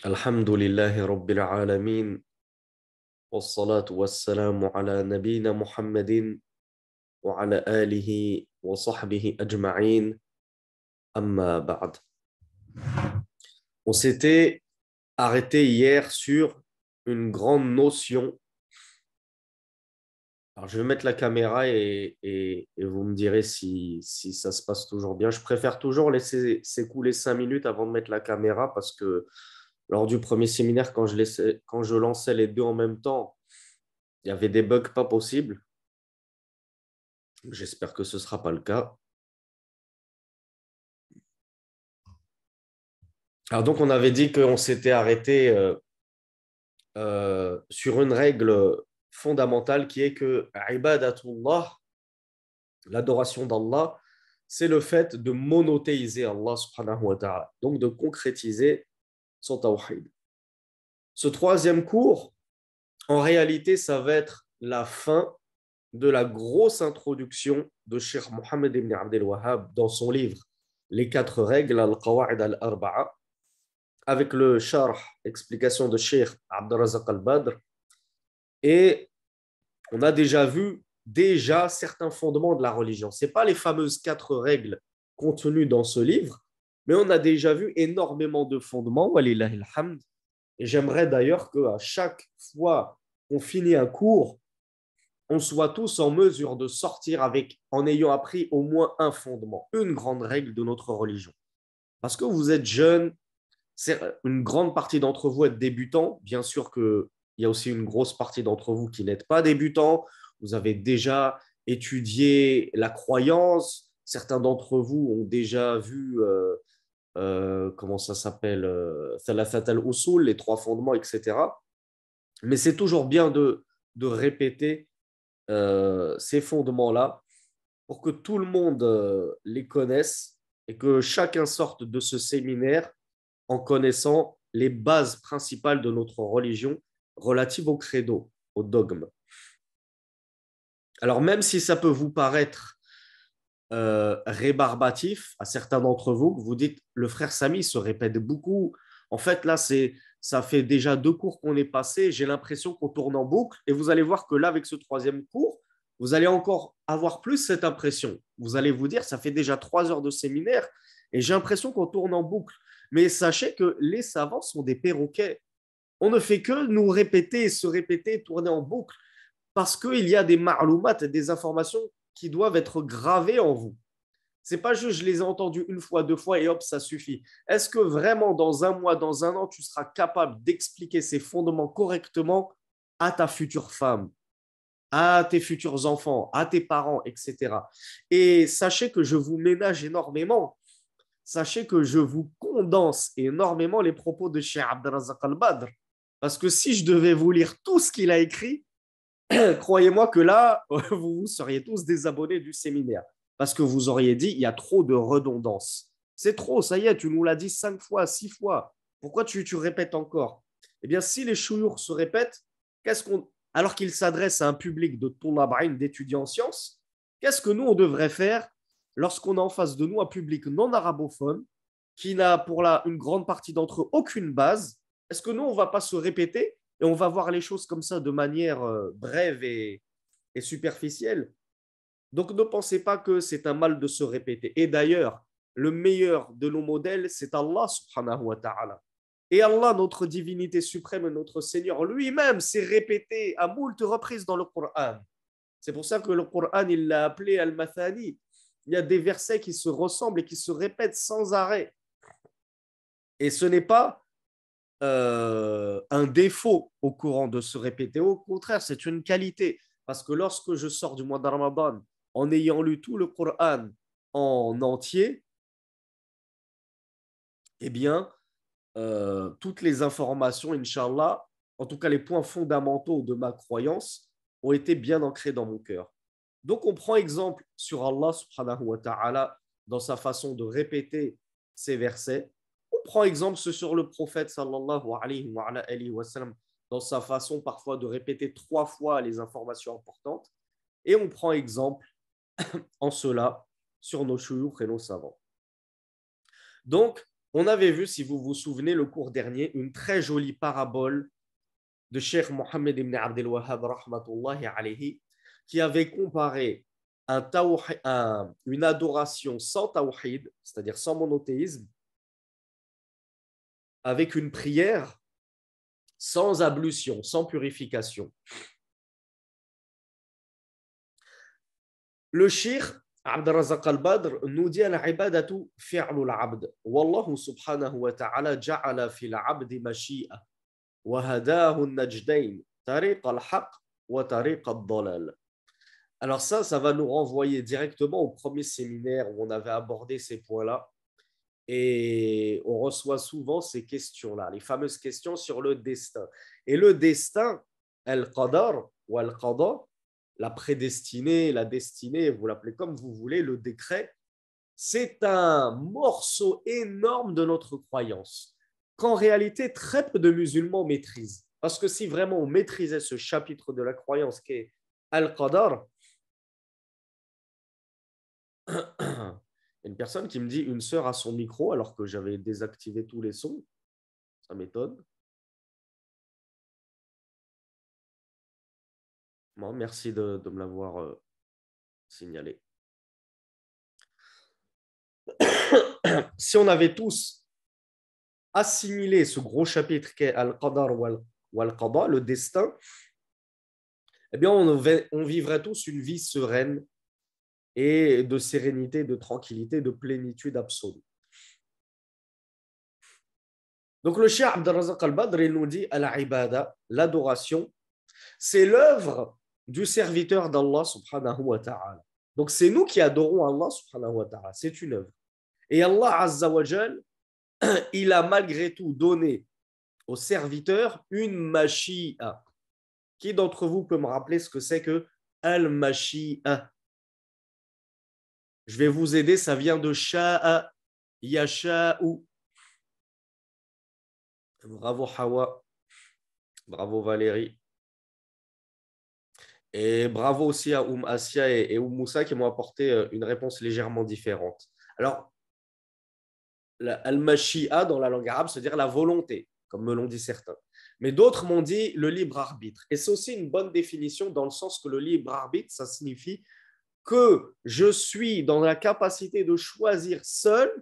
الحمد لله رب العالمين والصلاة والسلام على نبينا محمد وعلى آله وصحبه أجمعين أما بعد. On s'était arrêté hier sur une grande notion. Alors, je vais mettre la caméra et vous me direz si ça se passe toujours bien. Je préfère toujours laisser s'écouler 5 minutes avant de mettre la caméra parce que lors du premier séminaire, quand je lançais les deux en même temps, il y avait des bugs pas possibles. J'espère que ce ne sera pas le cas. Alors donc, on avait dit qu'on s'était arrêté sur une règle fondamentale qui est que ibadatullah, l'adoration d'Allah, c'est le fait de monothéiser Allah subhanahu wa ta'ala, donc de concrétiser son tawhid. Ce troisième cours, en réalité, ça va être la fin de la grosse introduction de Cheikh Mohammed ibn Abdel Wahhab dans son livre Les 4 règles, Al-Qawa'id al-Arba'a, avec le sharh, explication de Cheikh Abdelrazak al-Badr. Et on a déjà vu certains fondements de la religion. Ce n'est pas les fameuses 4 règles contenues dans ce livre, mais on a déjà vu énormément de fondements, walillahi alhamd. Et j'aimerais d'ailleurs qu'à chaque fois qu'on finit un cours, on soit tous en mesure de sortir en ayant appris au moins un fondement, une grande règle de notre religion. Parce que vous êtes jeunes, une grande partie d'entre vous êtes débutants. Bien sûr qu'il y a aussi une grosse partie d'entre vous qui n'êtes pas débutants. Vous avez déjà étudié la croyance. Certains d'entre vous ont déjà vu, comment ça s'appelle, Thalathat al-Usul, les 3 fondements, etc. Mais c'est toujours bien de répéter ces fondements-là pour que tout le monde les connaisse et que chacun sorte de ce séminaire en connaissant les bases principales de notre religion relatives au credo, au dogme. Alors même si ça peut vous paraître rébarbatif à certains d'entre vous, que vous dites le frère Sami se répète beaucoup, en fait là ça fait déjà 2 cours qu'on est passé, j'ai l'impression qu'on tourne en boucle et vous allez voir que là avec ce 3e cours, vous allez encore avoir plus cette impression. Vous allez vous dire ça fait déjà 3 heures de séminaire et j'ai l'impression qu'on tourne en boucle. Mais sachez que les savants sont des perroquets. On ne fait que nous répéter, se répéter, tourner en boucle parce qu'il y a des ma'loumat, des informations qui doivent être gravées en vous. C'est pas juste je les ai entendues 1 fois, 2 fois et hop, ça suffit. Est-ce que vraiment dans un mois, dans un an, tu seras capable d'expliquer ces fondements correctement à ta future femme, à tes futurs enfants, à tes parents, etc. Et sachez que je vous ménage énormément. Sachez que je vous condense énormément les propos de Cheikh Abdelrazak al-Badr. Parce que si je devais vous lire tout ce qu'il a écrit, croyez-moi que là, vous seriez tous désabonnés du séminaire. Parce que vous auriez dit, il y a trop de redondance. C'est trop, ça y est, tu nous l'as dit 5 fois, 6 fois. Pourquoi tu répètes encore? Eh bien, si les chouyours se répètent, alors qu'ils s'adressent à un public de toulabaïn, d'étudiants en sciences, qu'est-ce que nous, on devrait faire lorsqu'on a en face de nous un public non arabophone qui n'a pour une grande partie d'entre eux aucune base? Est-ce que nous, on ne va pas se répéter et on va voir les choses comme ça de manière brève et superficielle? Donc ne pensez pas que c'est un mal de se répéter. Et d'ailleurs, le meilleur de nos modèles, c'est Allah subhanahu wa ta'ala. Et Allah, notre divinité suprême, notre Seigneur lui-même, s'est répété à moult reprises dans le Coran. C'est pour ça que le Coran, il l'a appelé Al-Mathani. Il y a des versets qui se ressemblent et qui se répètent sans arrêt. Et ce n'est pas un défaut au Coran de se répéter. Au contraire, c'est une qualité. Parce que lorsque je sors du mois de Ramadan, en ayant lu tout le Coran en entier, eh bien, toutes les informations, Inch'Allah, en tout cas les points fondamentaux de ma croyance, ont été bien ancrés dans mon cœur. Donc, on prend exemple sur Allah subhanahu wa ta'ala dans sa façon de répéter ces versets. On prend exemple sur le prophète sallallahu alayhi wa sallam dans sa façon parfois de répéter 3 fois les informations importantes. Et on prend exemple en cela sur nos chouyours et nos savants. Donc, On avait vu, si vous vous souvenez, le cours dernier, une très jolie parabole de Cheikh Mohammed ibn Abdel Wahhab, rahmatullahi alayhi, qui avait comparé une adoration sans tawhid, c'est-à-dire sans monothéisme, avec une prière sans ablution, sans purification. Le Cheikh Abd al-Razaq al-Badr nous dit al-ibadatu fi'lu al-abd. Wallahu subhanahu wa ta'ala ja'ala fil 'abdi mashi'a wa hadahu an-najdayn, tariq al-haq wa tariq ad-dalal. Alors ça va nous renvoyer directement au premier séminaire où on avait abordé ces points-là. Et on reçoit souvent ces questions-là, les fameuses questions sur le destin. Et le destin, al-qadar ou al-qada, la prédestinée, la destinée, vous l'appelez comme vous voulez, le décret, c'est un morceau énorme de notre croyance qu'en réalité très peu de musulmans maîtrisent. Parce que si vraiment on maîtrisait ce chapitre de la croyance qui est al-qadar, une personne qui me dit une sœur à son micro alors que j'avais désactivé tous les sons. Ça m'étonne. Bon, merci de me l'avoir signalé. Si on avait tous assimilé ce gros chapitre qu'est Al-Qadar ou Al-Qada, le destin, eh bien, on vivrait tous une vie sereine et de sérénité, de tranquillité, de plénitude absolue. Donc, le Cheikh Abd al-Razaq al-Badr, il nous dit al-ibada, l'adoration, c'est l'œuvre du serviteur d'Allah subhanahu wa ta'ala. Donc, c'est nous qui adorons Allah subhanahu wa ta'ala. C'est une œuvre. Et Allah azza wa jal, il a malgré tout donné au serviteur une mashi'a. Qui d'entre vous peut me rappeler ce que c'est que al-mashi'a? Je vais vous aider, ça vient de sha'a, yasha'u. Bravo Hawa, bravo Valérie. Et bravo aussi à Asia et Moussa qui m'ont apporté une réponse légèrement différente. Alors, al-mashi'a dans la langue arabe, c'est-à-dire la volonté, comme me l'ont dit certains. Mais d'autres m'ont dit le libre arbitre. Et c'est aussi une bonne définition dans le sens que le libre arbitre, ça signifie que je suis dans la capacité de choisir seul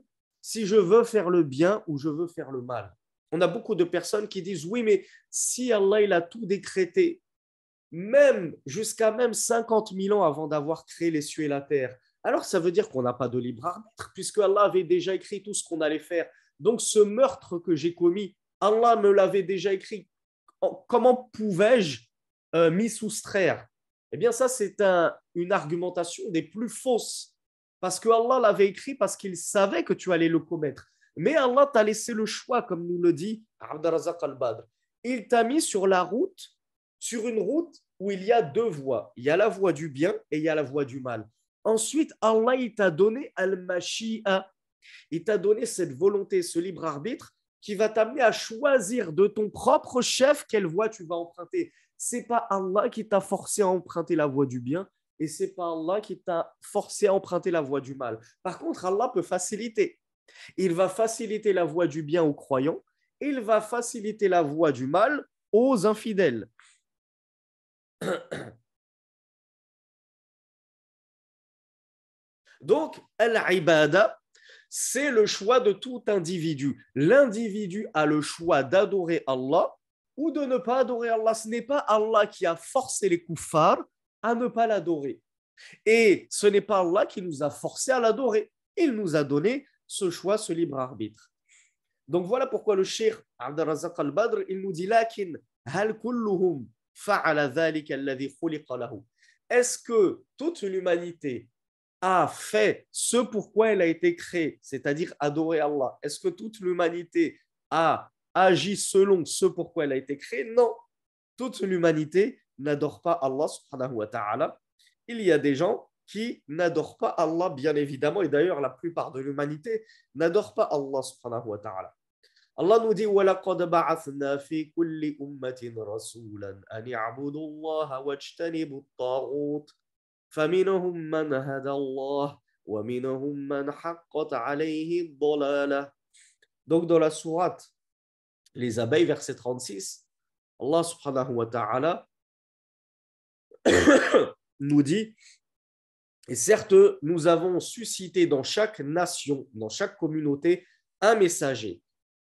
si je veux faire le bien ou je veux faire le mal. On a beaucoup de personnes qui disent oui, mais si Allah il a tout décrété, même jusqu'à même 50 000 ans avant d'avoir créé les cieux et la terre, alors ça veut dire qu'on n'a pas de libre arbitre, puisque Allah avait déjà écrit tout ce qu'on allait faire. Donc ce meurtre que j'ai commis, Allah me l'avait déjà écrit. Comment pouvais-je m'y soustraire? Eh bien ça, c'est une argumentation des plus fausses, parce que Allah l'avait écrit parce qu'il savait que tu allais le commettre. Mais Allah t'a laissé le choix, comme nous le dit Abd al-Razaq al-Badr. Il t'a mis sur la route, sur une route où il y a deux voies. Il y a la voie du bien et il y a la voie du mal. Ensuite, Allah, il t'a donné al-mashi'a. Il t'a donné cette volonté, ce libre arbitre qui va t'amener à choisir de ton propre chef quelle voie tu vas emprunter. C'est pas Allah qui t'a forcé à emprunter la voie du bien et c'est pas Allah qui t'a forcé à emprunter la voie du mal. Par contre, Allah peut faciliter. Il va faciliter la voie du bien aux croyants, il va faciliter la voie du mal aux infidèles. Donc, al-ibada, c'est le choix de tout individu. L'individu a le choix d'adorer Allah ou de ne pas adorer Allah. Ce n'est pas Allah qui a forcé les kuffars à ne pas l'adorer. Et ce n'est pas Allah qui nous a forcé à l'adorer. Il nous a donné ce choix, ce libre arbitre. Donc voilà pourquoi le cheikh Abd al-Razaq al-Badr, il nous dit lakin hal kulluhum fa'ala dhalika alladhi khuliqa lahu. Est-ce que toute l'humanité a fait ce pourquoi elle a été créée, c'est-à-dire adorer Allah? Est-ce que toute l'humanité a agi selon ce pourquoi elle a été créée? Non. Toute l'humanité n'adore pas Allah subhanahu wa ta'ala. Il y a des gens qui n'adorent pas Allah, bien évidemment, et d'ailleurs la plupart de l'humanité n'adore pas Allah subhanahu wa ta'ala. Allah nous dit وَلَقَدْ بَعَثْنَا فِي كُلِّ أُمَّةٍ رَسُولًا أَنِ اعْبُدُوا اللَّهَ وَاجْتَنِبُوا الطَّاغُوتَ فَمِنْهُمْ مَنْ هَدَى اللَّهُ وَمِنْهُمْ مَنْ حَقَّتْ عَلَيْهِ الضَّلَالَةُ. Donc, dans la sourate Les abeilles, verset 36, Allah subhanahu wa ta'ala nous dit, et certes, nous avons suscité dans chaque nation, dans chaque communauté, un messager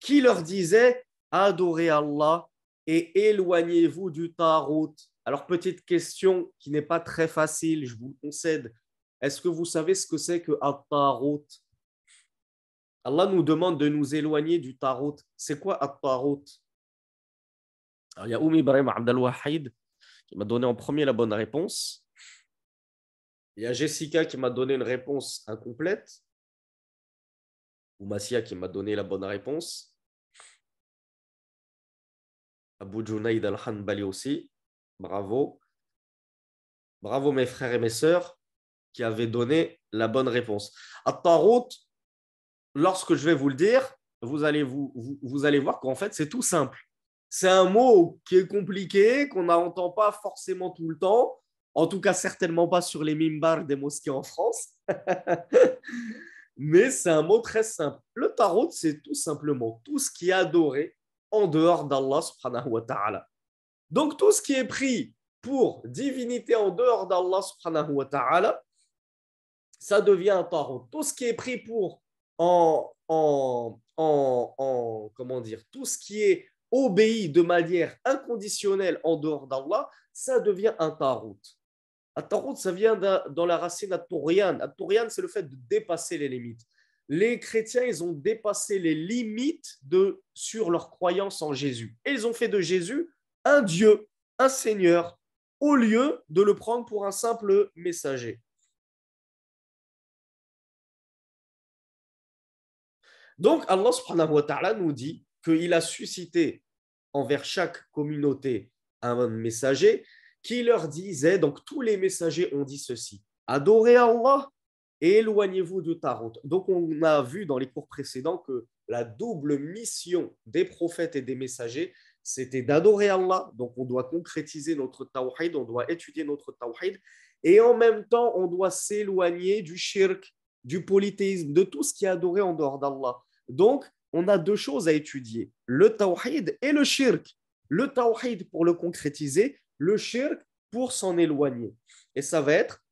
qui leur disait, adorez Allah et éloignez-vous du Tarout. Alors, petite question qui n'est pas très facile, je vous le concède. Est-ce que vous savez ce que c'est que At-Tarout? Allah nous demande de nous éloigner du Tarout. C'est quoi At-Tarout? Alors, il y a Ibrahim Abdelwahid qui m'a donné en premier la bonne réponse. Il y a Jessica qui m'a donné une réponse incomplète. Ou Massia qui m'a donné la bonne réponse. Abu Junaid al-Hanbali aussi. Bravo. Bravo mes frères et mes sœurs qui avaient donné la bonne réponse. At-Tarout, lorsque je vais vous le dire, vous allez voir qu'en fait, c'est tout simple. C'est un mot qui est compliqué, qu'on n'entend pas forcément tout le temps, en tout cas certainement pas sur les mimbars des mosquées en France, mais c'est un mot très simple. Le tarot, c'est tout simplement tout ce qui est adoré en dehors d'Allah subhanahu wa ta'ala. Donc tout ce qui est pris pour divinité en dehors d'Allah subhanahu wa ta'ala, ça devient un tarot. Tout ce qui est pris pour comment dire, tout ce qui est obéi de manière inconditionnelle en dehors d'Allah, ça devient un tarout. Un tarout, ça vient dans la racine at-tourian. At-tourian, c'est le fait de dépasser les limites. Les chrétiens, ils ont dépassé les limites sur leur croyance en Jésus. Et ils ont fait de Jésus un Dieu, un Seigneur, au lieu de le prendre pour un simple messager. Donc, Allah subhanahu wa ta'ala nous dit qu'il a suscité envers chaque communauté un messager qui leur disait, donc tous les messagers ont dit ceci, adorez Allah et éloignez-vous du Tarot. Donc, on a vu dans les cours précédents que la double mission des prophètes et des messagers, c'était d'adorer Allah. Donc, on doit concrétiser notre tawhid, on doit étudier notre tawhid, et en même temps, on doit s'éloigner du shirk, du polythéisme, de tout ce qui est adoré en dehors d'Allah. Donc, on a deux choses à étudier, le tawhid et le shirk. Le tawhid pour le concrétiser, le shirk pour s'en éloigner. Et ça va être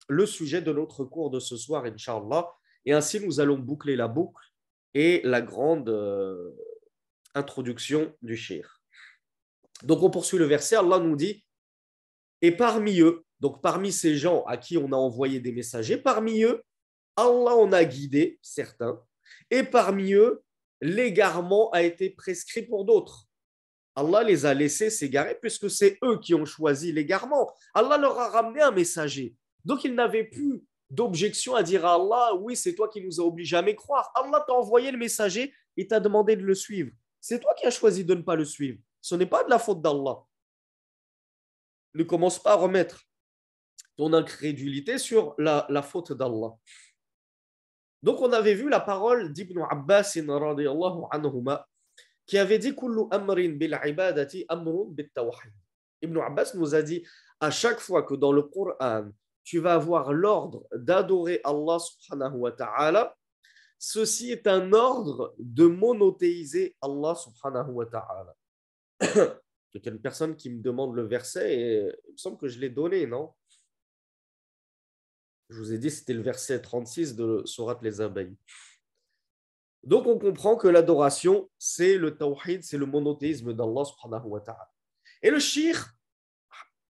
le sujet de notre cours de ce soir, Inch'Allah. Et ainsi, nous allons boucler la boucle et la grande introduction du shirk. Donc, on poursuit le verset. Allah nous dit, et parmi eux, donc parmi ces gens à qui on a envoyé des messagers, parmi eux, Allah en a guidé certains, et parmi eux, l'égarement a été prescrit pour d'autres. Allah les a laissés s'égarer puisque c'est eux qui ont choisi l'égarement. Allah leur a ramené un messager. Donc, ils n'avaient plus d'objection à dire à Allah, oui, c'est toi qui nous as obligés à mécroire. Allah t'a envoyé le messager et t'a demandé de le suivre. C'est toi qui as choisi de ne pas le suivre. Ce n'est pas de la faute d'Allah. Ne commence pas à remettre ton incrédulité sur la faute d'Allah. Donc, on avait vu la parole d'Ibn Abbas radiyallahu anhuma qui avait dit kullu amrin bil ibadati amrun bit tawhid. Ibn Abbas nous a dit à chaque fois que dans le Coran, tu vas avoir l'ordre d'adorer Allah subhanahu wa ta'ala, ceci est un ordre de monothéiser Allah subhanahu wa ta'ala. Il y a une personne qui me demande le verset et il me semble que je l'ai donné, non? Je vous ai dit, c'était le verset 36 de Sourate Les Abeilles. Donc, on comprend que l'adoration, c'est le tawhid, c'est le monothéisme d'Allah subhanahu wa ta'ala. Et le shir,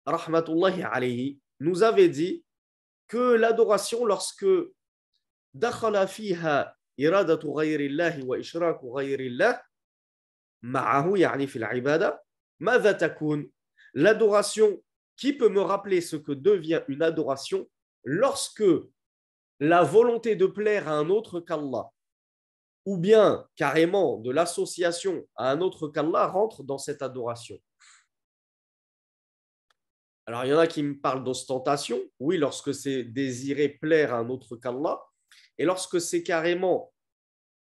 rahmatullahi alayhi, nous avait dit que l'adoration, lorsque dakhala fiha iradatu ghayrillahi wa ishraku ghayrillah, ma'ahu yani fil ibada, madha takun? L'adoration, qui peut me rappeler ce que devient une adoration lorsque la volonté de plaire à un autre qu'Allah, ou bien carrément de l'association à un autre qu'Allah rentre dans cette adoration. Alors, il y en a qui me parlent d'ostentation. Oui, lorsque c'est désirer plaire à un autre qu'Allah. Et lorsque c'est carrément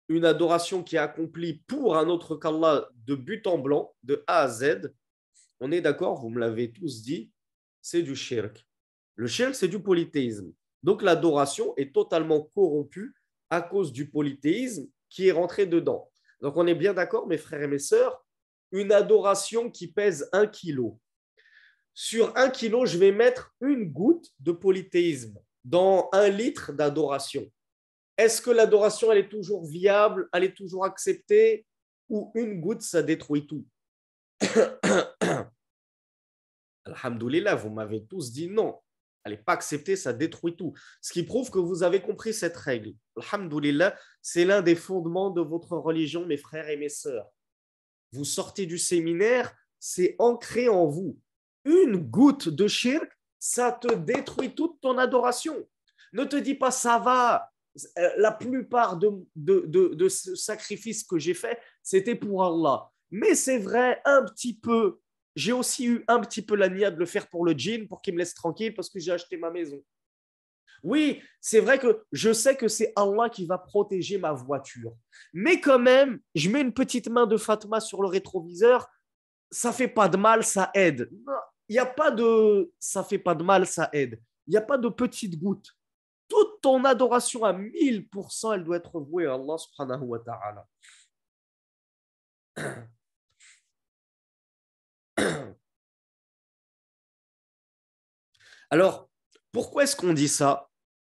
une adoration qui est accomplie pour un autre qu'Allah de but en blanc, de A à Z, on est d'accord, vous me l'avez tous dit, c'est du shirk. Le shirk, c'est du polythéisme. Donc, l'adoration est totalement corrompue à cause du polythéisme qui est rentré dedans. Donc, on est bien d'accord, mes frères et mes sœurs, une adoration qui pèse 1 kilo. Sur 1 kilo, je vais mettre une goutte de polythéisme dans 1 litre d'adoration. Est-ce que l'adoration, elle est toujours viable, elle est toujours acceptée, ou une goutte, ça détruit tout? Alhamdoulilah, vous m'avez tous dit non. Elle n'est pas acceptée, ça détruit tout. Ce qui prouve que vous avez compris cette règle. Alhamdoulilah, c'est l'un des fondements de votre religion, mes frères et mes sœurs. Vous sortez du séminaire, c'est ancré en vous. Une goutte de shirk, ça te détruit toute ton adoration. Ne te dis pas ça va. La plupart de ce sacrifice que j'ai fait, c'était pour Allah. Mais c'est vrai, un petit peu. J'ai aussi eu un petit peu la nia de le faire pour le djinn, pour qu'il me laisse tranquille, parce que j'ai acheté ma maison. Oui, c'est vrai que je sais que c'est Allah qui va protéger ma voiture. Mais quand même, je mets une petite main de Fatma sur le rétroviseur, ça fait pas de mal, ça aide. Il n'y a pas de ça fait pas de mal, ça aide. Il n'y a pas de petites gouttes. Toute ton adoration à 1000%, elle doit être vouée à Allah subhanahu wa ta'ala. Alors, pourquoi est-ce qu'on dit ça?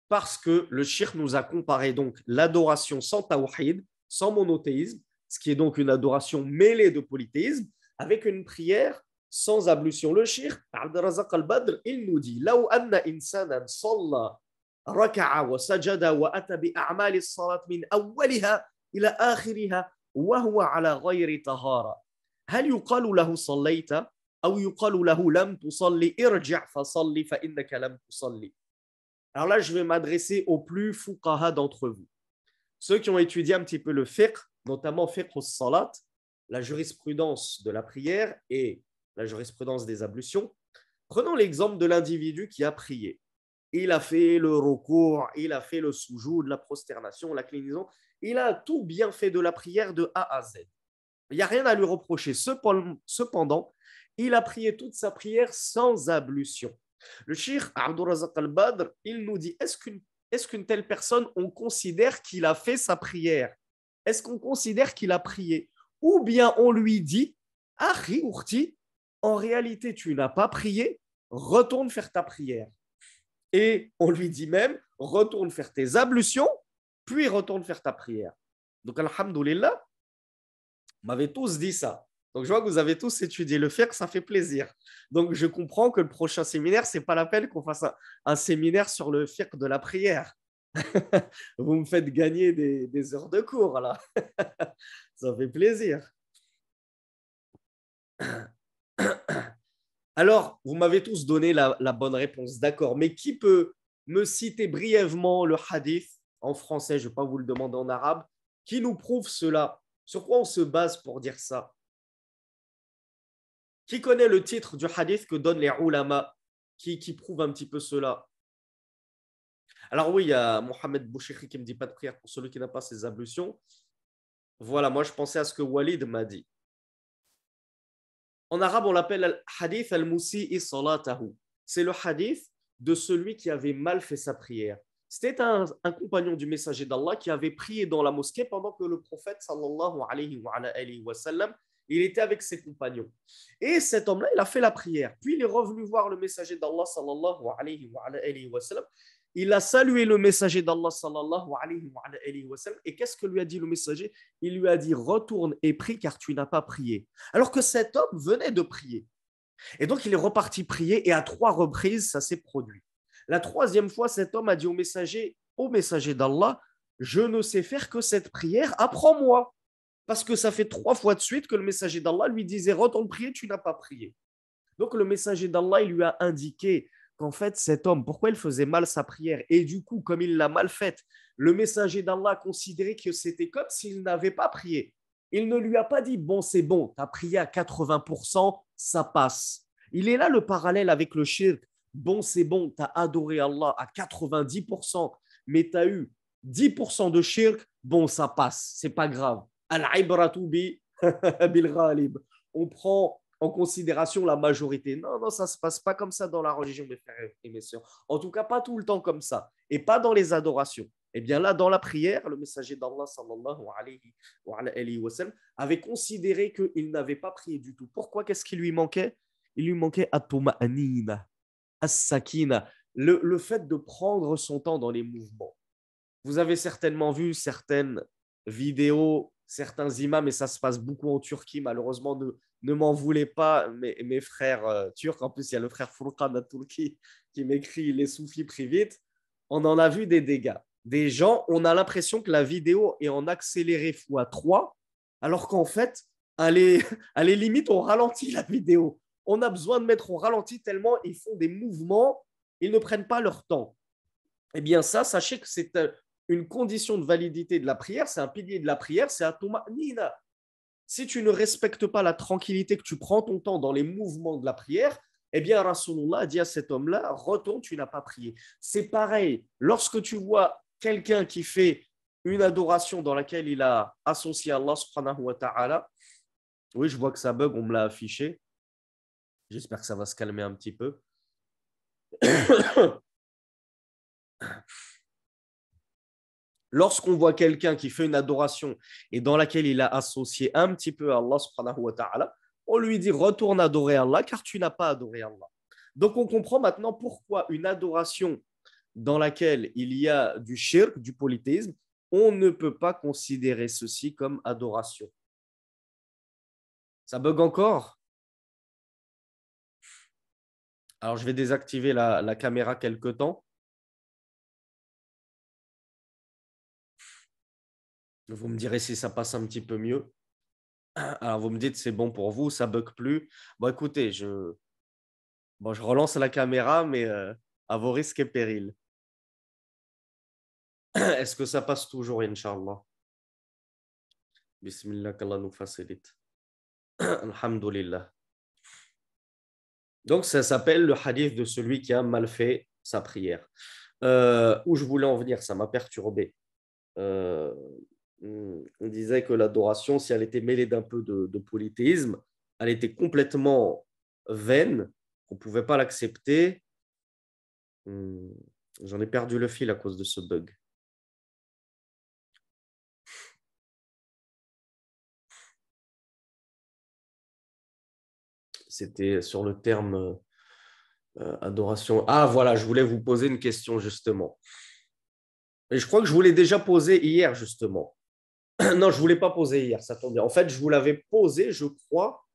Parce que le shirk nous a comparé donc l'adoration sans tawhid, sans monothéisme, ce qui est donc une adoration mêlée de polythéisme, avec une prière sans ablution. Le shirk, Abd al-Badr, il nous dit Law anna insanan salla raka'a wa sajada wa ata bi a'mali as-salat min awwaliha ila akhiriha wa huwa ala ghayri tahara. هل يقال له صليت أو يقال له لم تصلي ارجع فصلي فإنك لم تصلي. Alors là, je vais m'adresser aux plus fuqaha d'entre vous. Ceux qui ont étudié un petit peu le fiqh, notamment fiqh as-salat, la jurisprudence de la prière et la jurisprudence des ablutions. Prenons l'exemple de l'individu qui a prié. Il a fait le recours, il a fait le soujoud, la prosternation, la clinaison. Il a tout bien fait de la prière de A à Z. Il n'y a rien à lui reprocher. Cependant, il a prié toute sa prière sans ablution. Le cheikh Abdurrazaq al-Badr, il nous dit, est-ce qu'une telle personne, on considère qu'il a fait sa prière? Est-ce qu'on considère qu'il a prié? Ou bien on lui dit, Akhi Urti, en réalité, tu n'as pas prié, retourne faire ta prière. Et on lui dit même, retourne faire tes ablutions, puis retourne faire ta prière. Donc, alhamdoulilah, vous m'avez tous dit ça. Donc, je vois que vous avez tous étudié le fiqh, ça fait plaisir. Donc, je comprends que le prochain séminaire, ce n'est pas la peine qu'on fasse un séminaire sur le fiqh de la prière. Vous me faites gagner des heures de cours, là. Ça fait plaisir. Alors, vous m'avez tous donné la bonne réponse, d'accord. Mais qui peut me citer brièvement le hadith en français, je ne vais pas vous le demander en arabe, qui nous prouve cela? Sur quoi on se base pour dire ça? Qui connaît le titre du hadith que donnent les ulama qui prouve un petit peu cela? Alors oui, il y a Mohamed Bouchekhi qui me dit pas de prière pour celui qui n'a pas ses ablutions. Voilà, moi je pensais à ce que Walid m'a dit. En arabe, on l'appelle hadith al-musi'i salatahu. C'est le hadith de celui qui avait mal fait sa prière. C'était un compagnon du messager d'Allah qui avait prié dans la mosquée pendant que le prophète sallallahu alayhi wa sallam, il était avec ses compagnons. Et cet homme-là, il a fait la prière. Puis il est revenu voir le messager d'Allah sallallahu alayhi wa sallam. Il a salué le messager d'Allah sallallahu alayhi wa sallam. Et qu'est-ce que lui a dit le messager? Il lui a dit, retourne et prie car tu n'as pas prié. Alors que cet homme venait de prier. Et donc il est reparti prier et à 3 reprises, ça s'est produit. La 3e fois, cet homme a dit au messager d'Allah, je ne sais faire que cette prière, apprends-moi. Parce que ça fait 3 fois de suite que le messager d'Allah lui disait, retourne prier, tu n'as pas prié. Donc le messager d'Allah, il lui a indiqué qu'en fait, cet homme, pourquoi il faisait mal sa prière? Et du coup, comme il l'a mal faite, le messager d'Allah a considéré que c'était comme s'il n'avait pas prié. Il ne lui a pas dit, bon, c'est bon, tu as prié à 80%, ça passe. Il est là le parallèle avec le shirk. Bon, c'est bon, tu as adoré Allah à 90%, mais tu as eu 10% de shirk, bon, ça passe, c'est pas grave. Al-ibratu bil ghalib. On prend en considération la majorité. Non, non, ça ne se passe pas comme ça dans la religion, mes frères et mes sœurs. En tout cas, pas tout le temps comme ça. Et pas dans les adorations. Eh bien là, dans la prière, le messager d'Allah sallallahu alayhi wa sallam, avait considéré qu'il n'avait pas prié du tout. Pourquoi? Qu'est-ce qui lui manquait? Il lui manquait at-tuma'anina, as-sakina, le fait de prendre son temps dans les mouvements. Vous avez certainement vu certaines vidéos, certains imams, et ça se passe beaucoup en Turquie, malheureusement, ne m'en voulez pas, mes frères turcs. En plus, il y a le frère Furqan à Turquie qui m'écrit les soufis pris vite. On en a vu des dégâts. Des gens, on a l'impression que la vidéo est en accéléré x3, alors qu'en fait, elle est limite, on ralentit la vidéo. On a besoin de mettre au ralenti tellement ils font des mouvements, ils ne prennent pas leur temps. Eh bien, ça, sachez que c'est une condition de validité de la prière, c'est un pilier de la prière, c'est atoma nina. Si tu ne respectes pas la tranquillité, que tu prends ton temps dans les mouvements de la prière, eh bien, Rasulullah a dit à cet homme-là, retourne, tu n'as pas prié. C'est pareil, lorsque tu vois quelqu'un qui fait une adoration dans laquelle il a associé Allah subhanahu wa ta'ala, oui, je vois que ça bug, on me l'a affiché. J'espère que ça va se calmer un petit peu. Lorsqu'on voit quelqu'un qui fait une adoration et dans laquelle il a associé un petit peu Allah subhanahu wa ta'ala, on lui dit retourne adorer Allah car tu n'as pas adoré Allah. Donc on comprend maintenant pourquoi une adoration dans laquelle il y a du shirk, du polythéisme, on ne peut pas considérer ceci comme adoration. Ça bug encore? Alors je vais désactiver la caméra quelque temps. Vous me direz si ça passe un petit peu mieux. Alors, vous me dites, c'est bon pour vous, ça ne bug plus. Bon, écoutez, je relance la caméra, mais à vos risques et périls. Est-ce que ça passe toujours, Inch'Allah? Bismillah, qu'Allah nous facilite. Alhamdulillah. Donc, ça s'appelle le hadith de celui qui a mal fait sa prière. Où je voulais en venir, ça m'a perturbé. Euh, on disait que l'adoration, si elle était mêlée d'un peu de polythéisme, elle était complètement vaine, on ne pouvait pas l'accepter. J'en ai perdu le fil à cause de ce bug. C'était sur le terme adoration. Ah, voilà, je voulais vous poser une question justement. Et je crois que je vous l'ai déjà posée hier, justement. Non, je ne voulais pas poser hier, ça tombe bien. En fait, je vous l'avais posé, je crois.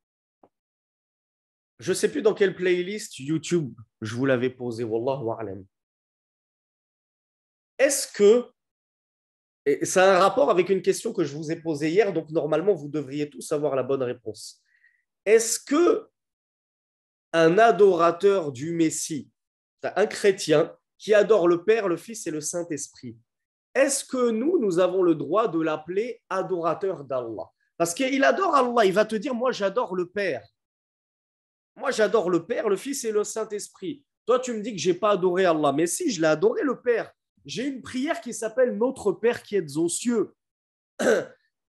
Je ne sais plus dans quelle playlist YouTube je vous l'avais posé. Wallahu a'lam. Est-ce que, et ça a un rapport avec une question que je vous ai posée hier, donc normalement, vous devriez tous avoir la bonne réponse. Est-ce que un adorateur du Messie, un chrétien qui adore le Père, le Fils et le Saint-Esprit, est-ce que nous avons le droit de l'appeler adorateur d'Allah? Parce qu'il adore Allah, il va te dire, moi j'adore le Père. Moi j'adore le Père, le Fils et le Saint-Esprit. Toi tu me dis que je n'ai pas adoré Allah, mais si, je l'ai adoré le Père. J'ai une prière qui s'appelle Notre Père qui est aux cieux.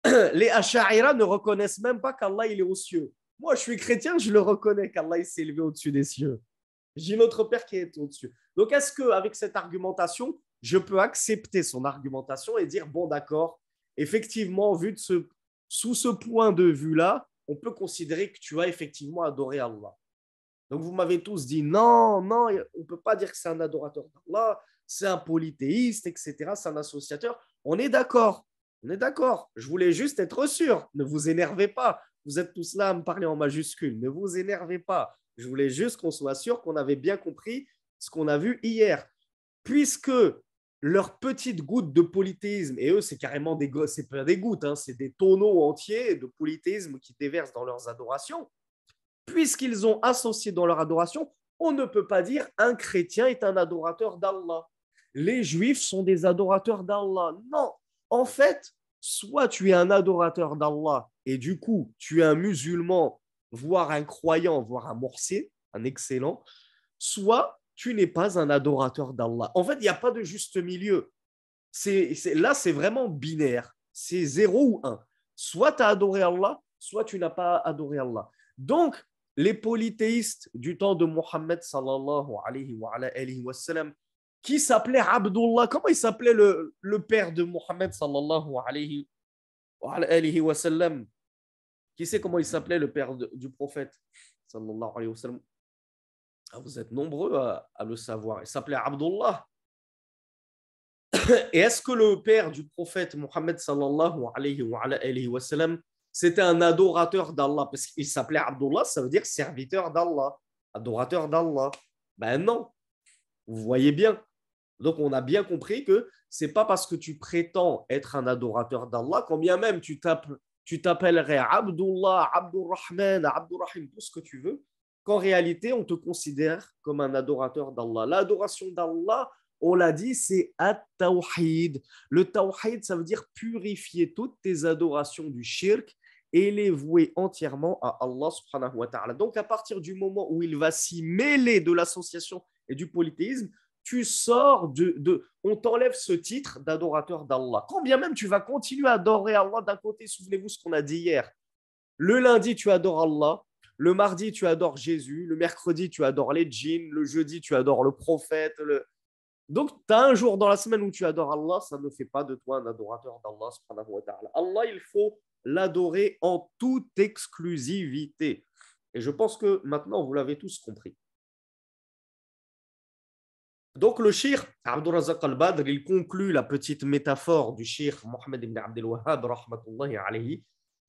Les Asha'ira ne reconnaissent même pas qu'Allah il est aux cieux. Moi je suis chrétien, je le reconnais qu'Allah s'est élevé au-dessus des cieux. J'ai notre Père qui est au-dessus. Donc, est-ce qu'avec cette argumentation, je peux accepter son argumentation et dire, bon, d'accord, effectivement, sous ce point de vue-là, on peut considérer que tu as effectivement adoré Allah. Donc, vous m'avez tous dit, non, non, on ne peut pas dire que c'est un adorateur d'Allah, c'est un polythéiste, etc., c'est un associateur. On est d'accord. On est d'accord. Je voulais juste être sûr. Ne vous énervez pas. Vous êtes tous là à me parler en majuscule. Ne vous énervez pas. Je voulais juste qu'on soit sûr qu'on avait bien compris ce qu'on a vu hier. Puisque leurs petites gouttes de polythéisme, et eux, c'est carrément c'est pas des gouttes, hein, c'est des tonneaux entiers de polythéisme qui déversent dans leurs adorations. Puisqu'ils ont associé dans leur adoration, on ne peut pas dire un chrétien est un adorateur d'Allah. Les juifs sont des adorateurs d'Allah. Non, en fait, soit tu es un adorateur d'Allah et du coup, tu es un musulman, voire un croyant, voire un morcier, un excellent, soit tu n'es pas un adorateur d'Allah. En fait, il n'y a pas de juste milieu. Là, c'est vraiment binaire. C'est 0 ou 1. Soit tu as adoré Allah, soit tu n'as pas adoré Allah. Donc, les polythéistes du temps de Mohammed sallallahu alayhi wa sallam, qui s'appelait Abdullah. Comment il s'appelait le père de Mohammed sallallahu alayhi wa sallam? Qui sait comment il s'appelait le père du prophète sallallahu alayhi wa sallam? Ah, vous êtes nombreux à le savoir. Il s'appelait Abdullah. Et est-ce que le père du prophète Mohammed sallallahu alayhi wa sallam, c'était un adorateur d'Allah? Parce qu'il s'appelait Abdullah, ça veut dire serviteur d'Allah, adorateur d'Allah. Ben non, vous voyez bien. Donc on a bien compris que c'est pas parce que tu prétends être un adorateur d'Allah, quand bien même tu t'appellerais Abdullah, Abdurrahman, Abdurrahim, tout ce que tu veux, qu'en réalité on te considère comme un adorateur d'Allah. L'adoration d'Allah, on l'a dit, c'est at-tawhid. Le tawhid, ça veut dire purifier toutes tes adorations du shirk et les vouer entièrement à Allah subhanahu wa ta'ala. Donc, à partir du moment où il va s'y mêler de l'association et du polythéisme, tu sors on t'enlève ce titre d'adorateur d'Allah. Quand bien même tu vas continuer à adorer Allah d'un côté, souvenez-vous ce qu'on a dit hier. Le lundi, tu adores Allah. Le mardi, tu adores Jésus. Le mercredi, tu adores les djinns. Le jeudi, tu adores le prophète. Donc, tu as un jour dans la semaine où tu adores Allah, ça ne fait pas de toi un adorateur d'Allah subhanahu wa ta'ala. Allah, il faut l'adorer en toute exclusivité. Et je pense que maintenant, vous l'avez tous compris. Donc, le shir, Abdurrazaq al-Badr, il conclut la petite métaphore du shir Mohammed ibn Abdel Wahhab, rahmatullahi alayhi,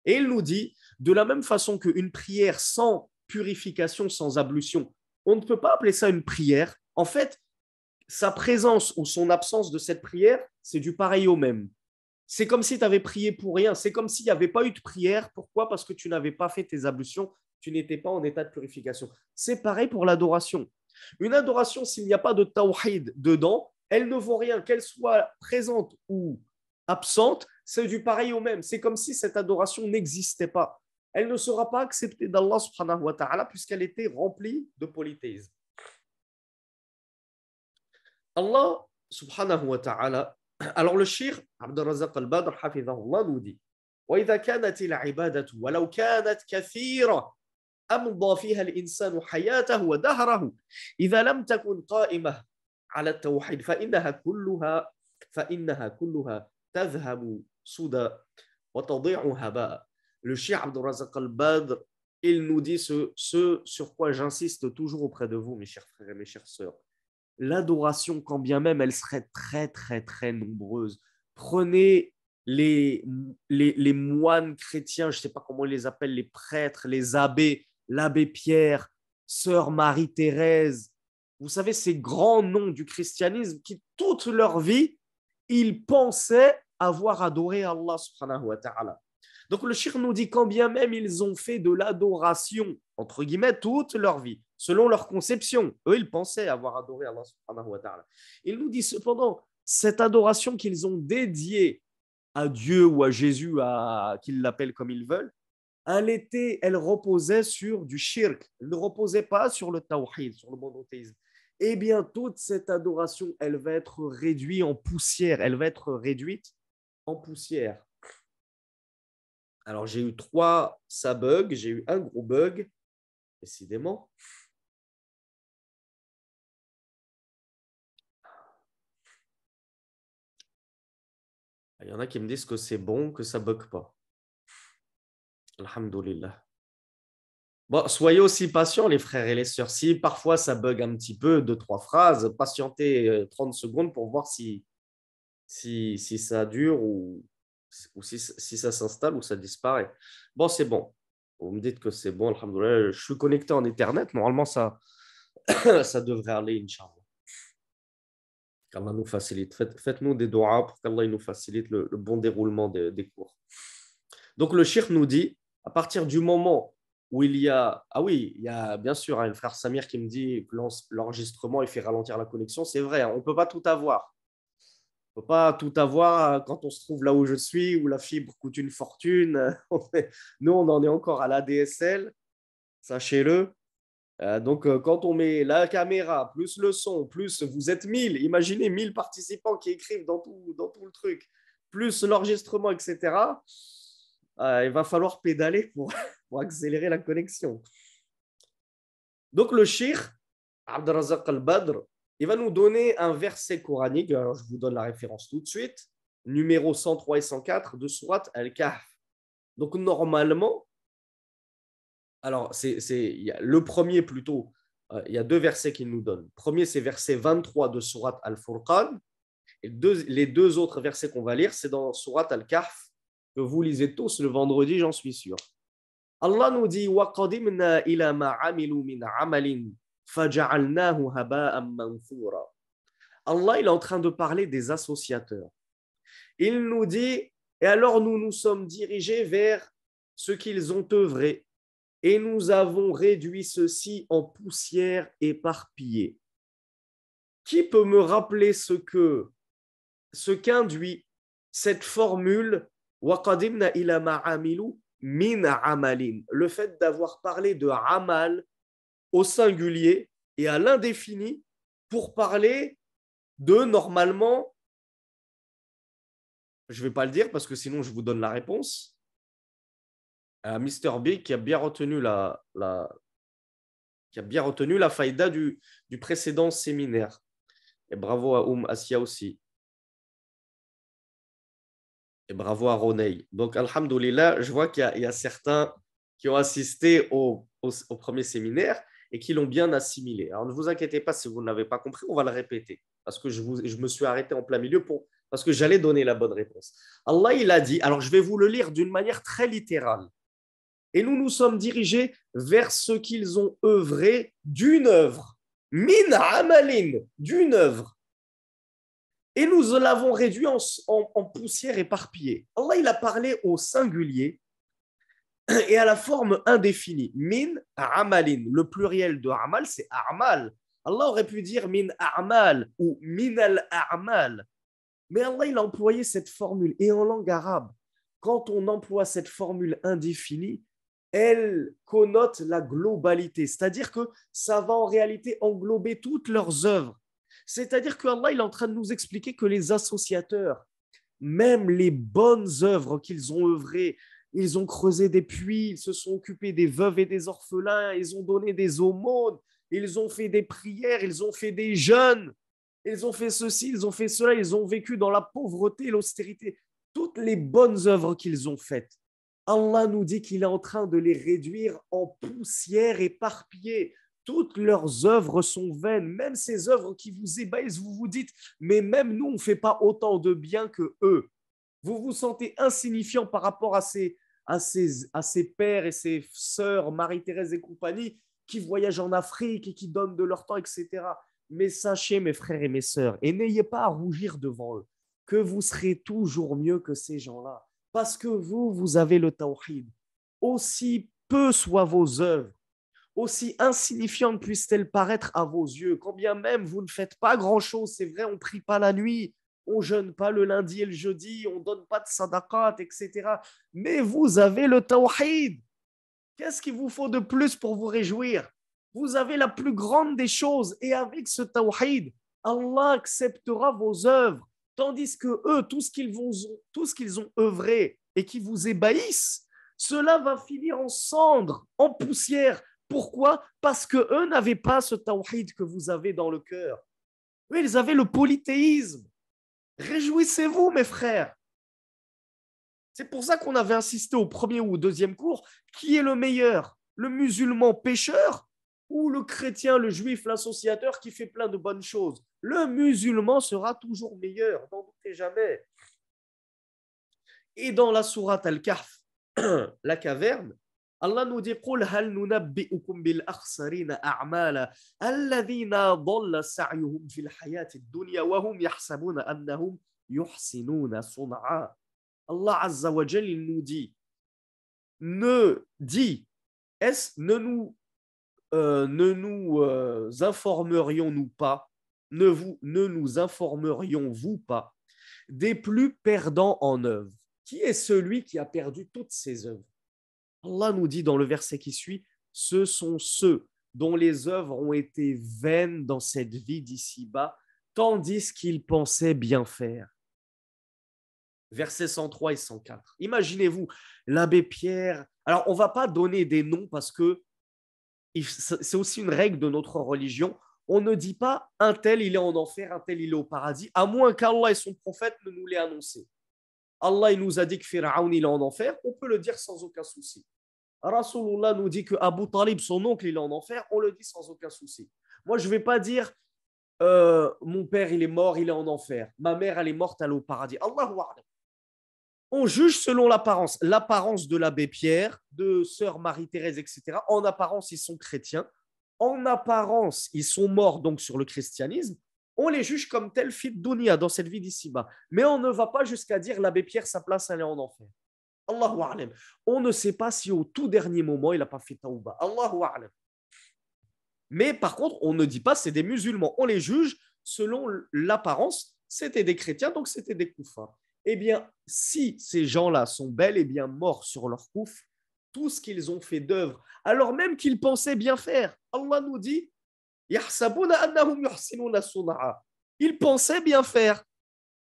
et il nous dit, de la même façon qu'une prière sans purification, sans ablution, on ne peut pas appeler ça une prière. En fait, sa présence ou son absence de cette prière, c'est du pareil au même. C'est comme si tu avais prié pour rien. C'est comme s'il n'y avait pas eu de prière. Pourquoi? Parce que tu n'avais pas fait tes ablutions. Tu n'étais pas en état de purification. C'est pareil pour l'adoration. Une adoration, s'il n'y a pas de tawhid dedans, elle ne vaut rien. Qu'elle soit présente ou absente, c'est du pareil au même. C'est comme si cette adoration n'existait pas. Elle ne sera pas acceptée d'Allah subhanahu wa ta'ala puisqu'elle était remplie de polythéisme. Allah subhanahu wa ta'ala, alors le shir, Abdurrazaq al-Badr, hafidhahullah, nous dit وَإِذَا كَانَتِ الْعِبَادَةُ وَلَوْ كَانَتْ كَثِيرًا أَمْضَى فِيهَا الْإِنسَانُ حَيَاتَهُ وَدَهْرَهُ إِذَا لَمْ تَكُنْ قَائِمَةً على التوحيد فإنها كلها تذهب سدى وتضيع هباء. Le shir Abdurrazaq al-Badr, il nous dit ce sur quoi j'insiste toujours auprès de vous, mes chers frères et mes chères sœurs. L'adoration, quand bien même elle serait très, très, très nombreuse. Prenez les moines chrétiens, je ne sais pas comment on les appelle, les prêtres, les abbés, l'abbé Pierre, sœur Marie-Thérèse. Vous savez, ces grands noms du christianisme qui, toute leur vie, ils pensaient avoir adoré Allah subhanahu wa ta'ala. Donc le shir nous dit quand bien même ils ont fait de l'adoration, entre guillemets, toute leur vie, selon leur conception. Eux, ils pensaient avoir adoré Allah subhanahu wa ta'ala. Il nous dit cependant, cette adoration qu'ils ont dédiée à Dieu ou à Jésus, qu'ils l'appellent comme ils veulent, elle reposait sur du shirk. Elle ne reposait pas sur le tawhid, sur le monothéisme. Eh bien, toute cette adoration, elle va être réduite en poussière. Elle va être réduite en poussière. Alors, j'ai eu 3 ça bug, j'ai eu un gros bug, décidément. Il y en a qui me disent que c'est bon, que ça ne bug pas. Alhamdulillah. Bon, soyez aussi patients, les frères et les sœurs. Si parfois ça bug un petit peu, 2-3 phrases, patientez 30 secondes pour voir si ça dure ou si ça s'installe ou ça disparaît. Bon, c'est bon. Vous me dites que c'est bon, alhamdoulilah. Je suis connecté en Ethernet. Normalement, ça devrait aller, Inch'Allah. Qu'Allah nous facilite. Faites-nous des doigts pour qu'Allah nous facilite le bon déroulement des cours. Donc, le shirk nous dit, à partir du moment où il y a... Ah oui, il y a bien sûr un frère Samir qui me dit que l'enregistrement, il fait ralentir la connexion. C'est vrai, on ne peut pas tout avoir. On ne peut pas tout avoir quand on se trouve là où je suis, où la fibre coûte une fortune. Nous, on en est encore à l'ADSL, sachez-le. Donc, quand on met la caméra, plus le son, plus vous êtes 1000, imaginez 1000 participants qui écrivent dans tout le truc, plus l'enregistrement, etc., il va falloir pédaler pour accélérer la connexion. Donc, le shir, Abdurrazaq al-Badr, Il va nous donner un verset coranique. Alors, je vous donne la référence tout de suite. Numéro 103 et 104 de Surat Al-Kahf. Donc, normalement, alors, il y a le premier plutôt, il y a deux versets qu'il nous donne. Le premier, c'est verset 23 de Surat Al-Furqan. Et les deux autres versets qu'on va lire, c'est dans Surat Al-Kahf, que vous lisez tous le vendredi, j'en suis sûr. Allah nous dit وَقَدِمْنَا إِلَى مَا عَمِلُوا مِنْ عَمَلٍ فَجَعَلْنَاهُ هَبَاءً مَنْثُورًا. Allah, il est en train de parler des associateurs. Il nous dit, et alors nous nous sommes dirigés vers ce qu'ils ont œuvré, et nous avons réduit ceci en poussière éparpillée. Qui peut me rappeler ce qu'induit cette formule وَقَدِمْنَا إِلَى مَا عَمِلُوا مِنْ عَمَلٍ, le fait d'avoir parlé de amal au singulier et à l'indéfini pour parler de normalement, je ne vais pas le dire parce que sinon je vous donne la réponse, Mr. B qui a bien retenu la faïda du précédent séminaire. Et bravo à Asia aussi. Et bravo à Roney. Donc, alhamdoulilah, je vois qu'il y a certains qui ont assisté au premier séminaire et qui l'ont bien assimilé. Alors, ne vous inquiétez pas si vous ne l'avez pas compris, on va le répéter. Parce que je me suis arrêté en plein milieu parce que j'allais donner la bonne réponse. Allah, il a dit, alors je vais vous le lire d'une manière très littérale. Et nous nous sommes dirigés vers ce qu'ils ont œuvré d'une œuvre. Min amalin, d'une œuvre. Et nous l'avons réduit en poussière éparpillée. Allah, il a parlé au singulier et à la forme indéfinie. Min amalin. Le pluriel de amal, c'est amal. Allah aurait pu dire min amal ou min al-amal. Mais Allah, il a employé cette formule. Et en langue arabe, quand on emploie cette formule indéfinie, elle connote la globalité. C'est-à-dire que ça va en réalité englober toutes leurs œuvres. C'est-à-dire que Allah, il est en train de nous expliquer que les associateurs, même les bonnes œuvres qu'ils ont œuvrées, ils ont creusé des puits, ils se sont occupés des veuves et des orphelins, ils ont donné des aumônes, ils ont fait des prières, ils ont fait des jeûnes, ils ont fait ceci, ils ont fait cela, ils ont vécu dans la pauvreté et l'austérité. Toutes les bonnes œuvres qu'ils ont faites, Allah nous dit qu'il est en train de les réduire en poussière éparpillée. Toutes leurs œuvres sont vaines, même ces œuvres qui vous ébahissent, vous vous dites, mais même nous, on ne fait pas autant de bien que eux. Vous vous sentez insignifiant par rapport à ces pères et ces sœurs, Marie-Thérèse et compagnie, qui voyagent en Afrique et qui donnent de leur temps, etc. Mais sachez, mes frères et mes sœurs, et n'ayez pas à rougir devant eux, que vous serez toujours mieux que ces gens-là, parce que vous avez le tawhid. Aussi peu soient vos œuvres, aussi insignifiantes puissent-elles paraître à vos yeux, quand bien même vous ne faites pas grand-chose, c'est vrai, on ne prie pas la nuit, on ne jeûne pas le lundi et le jeudi, on ne donne pas de sadaqat, etc. Mais vous avez le tawhid. Qu'est-ce qu'il vous faut de plus pour vous réjouir? Vous avez la plus grande des choses et avec ce tawhid, Allah acceptera vos œuvres. Tandis que eux, tout ce qu'ils ont œuvré et qui vous ébahissent, cela va finir en cendres, en poussière. Pourquoi? Parce qu'eux n'avaient pas ce tawhid que vous avez dans le cœur. Eux, ils avaient le polythéisme. Réjouissez-vous, mes frères. C'est pour ça qu'on avait insisté au premier ou au deuxième cours. Qui est le meilleur? Le musulman pécheur ou le chrétien, le juif, l'associateur qui fait plein de bonnes choses? Le musulman sera toujours meilleur, n'en doutez jamais. Et dans la sourate Al-Kahf, la caverne, Allah nous dit قُلْ هَلْ نُنَبِّئُكُمْ بِالْأَخْسَرِينَ أَعْمَالًا الَّذِينَ ضَلَّ سَعْيُهُمْ فِي الْحَيَاةِ الدُّنْيَا وَهُمْ يَحْسَبُونَ أَنَّهُمْ يُحْسِنُونَ صُنْعًا. Allah Azza wa Jal, il nous dit, ne nous informerions-nous pas, ne nous informerions-vous pas des plus perdants en œuvre? Qui est celui qui a perdu toutes ses œuvres? Allah nous dit dans le verset qui suit, ce sont ceux dont les œuvres ont été vaines dans cette vie d'ici-bas, tandis qu'ils pensaient bien faire. Versets 103 et 104. Imaginez-vous, l'abbé Pierre. Alors, on ne va pas donner des noms parce que c'est aussi une règle de notre religion. On ne dit pas un tel il est en enfer, un tel il est au paradis, à moins qu'Allah et son prophète ne nous l'aient annoncé. Allah il nous a dit que Pharaon il est en enfer, on peut le dire sans aucun souci. Rasulullah nous dit que Abu Talib, son oncle, il est en enfer, on le dit sans aucun souci. Moi, je ne vais pas dire mon père, il est mort, il est en enfer. Ma mère, elle est morte, elle est au paradis. Allahu Akbar. On juge selon l'apparence. L'apparence de l'abbé Pierre, de sœur Marie-Thérèse, etc. En apparence, ils sont chrétiens. En apparence, ils sont morts donc sur le christianisme. On les juge comme tels fit dunya dans cette vie d'ici-bas. Mais on ne va pas jusqu'à dire l'abbé Pierre, sa place, elle est en enfer. Allahu A'lam. On ne sait pas si au tout dernier moment, il n'a pas fait taouba. Allahu A'lam. Mais par contre, on ne dit pas c'est des musulmans. On les juge selon l'apparence. C'était des chrétiens, donc c'était des koufars. Eh bien, si ces gens-là sont bel et bien morts sur leur kouf, tout ce qu'ils ont fait d'œuvre, alors même qu'ils pensaient bien faire, Allah nous dit ils pensaient bien faire.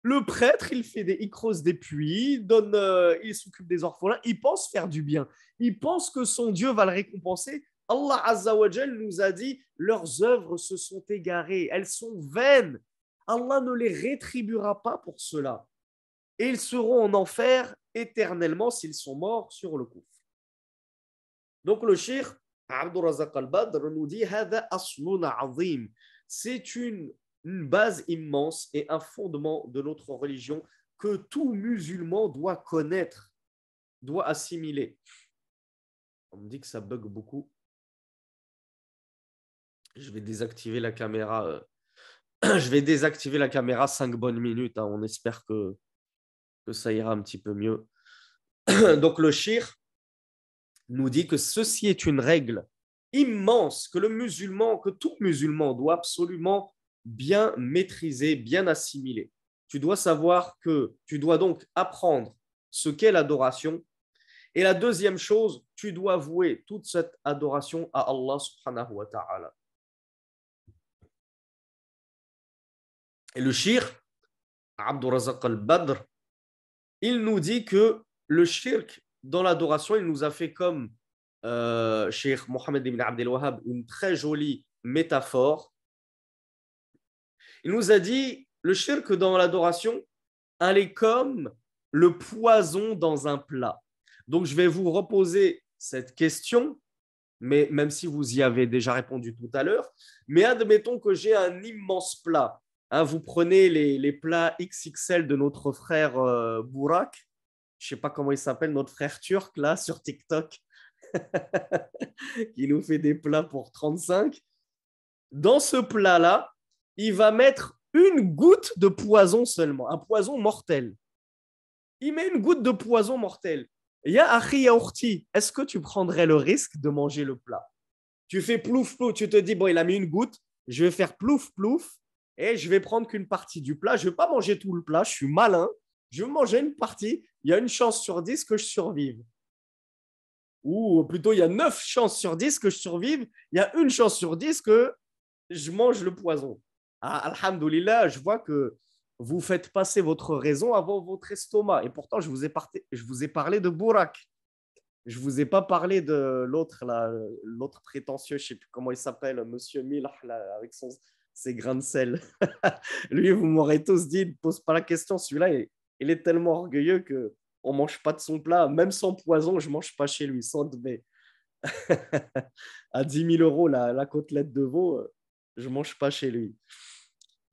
Le prêtre, il creuse des puits, il s'occupe des orphelins, il pense faire du bien. Il pense que son Dieu va le récompenser. Allah Azza wa Jal nous a dit leurs œuvres se sont égarées, elles sont vaines. Allah ne les rétribuera pas pour cela. Et ils seront en enfer éternellement s'ils sont morts sur le coup. Donc le cheikh Abdul Razak al-Badr nous dit c'est une base immense et un fondement de notre religion que tout musulman doit connaître, doit assimiler. On me dit que ça bug beaucoup. Je vais désactiver la caméra. Je vais désactiver la caméra 5 bonnes minutes. Hein. On espère que ça ira un petit peu mieux. Donc le shir nous dit que ceci est une règle immense que tout musulman doit absolument bien maîtriser, bien assimiler. Tu dois savoir que tu dois donc apprendre ce qu'est l'adoration. Et la deuxième chose, tu dois vouer toute cette adoration à Allah subhanahu wa ta'ala. Et le shir, Abdul Razak al-Badr, il nous dit que le shirk dans l'adoration, il nous a fait comme Cheikh Mohammed ibn Abdel Wahhab une très jolie métaphore. Il nous a dit le shirk dans l'adoration, elle est comme le poison dans un plat. Donc, je vais vous reposer cette question, mais même si vous y avez déjà répondu tout à l'heure, mais admettons que j'ai un immense plat. Hein, vous prenez les plats XXL de notre frère Bourak, je ne sais pas comment il s'appelle, notre frère turc, là, sur TikTok, qui nous fait des plats pour 35. Dans ce plat-là, il va mettre une goutte de poison seulement, un poison mortel. Il met une goutte de poison mortel. Ya akhi ya ukhti, est-ce que tu prendrais le risque de manger le plat? Tu fais plouf plouf, tu te dis, bon, il a mis une goutte, je vais faire plouf plouf et je vais prendre qu'une partie du plat. Je ne vais pas manger tout le plat, je suis malin. Je vais manger une partie, il y a une chance sur 10 que je survive. Ou plutôt, il y a 9 chances sur 10 que je survive, il y a une chance sur 10 que je mange le poison. Ah, alhamdoulilah, je vois que vous faites passer votre raison avant votre estomac. Et pourtant, je vous ai parlé de Bourak. Je ne vous ai pas parlé de l'autre, là, l'autre prétentieux, je ne sais plus comment il s'appelle, Monsieur Milah, là, avec ses grains de sel. Lui, vous m'aurez tous dit, ne pose pas la question. Celui-là, il est tellement orgueilleux qu'on ne mange pas de son plat. Même sans poison, je ne mange pas chez lui, sans debay. À 10 000 euros, la côtelette de veau, je ne mange pas chez lui.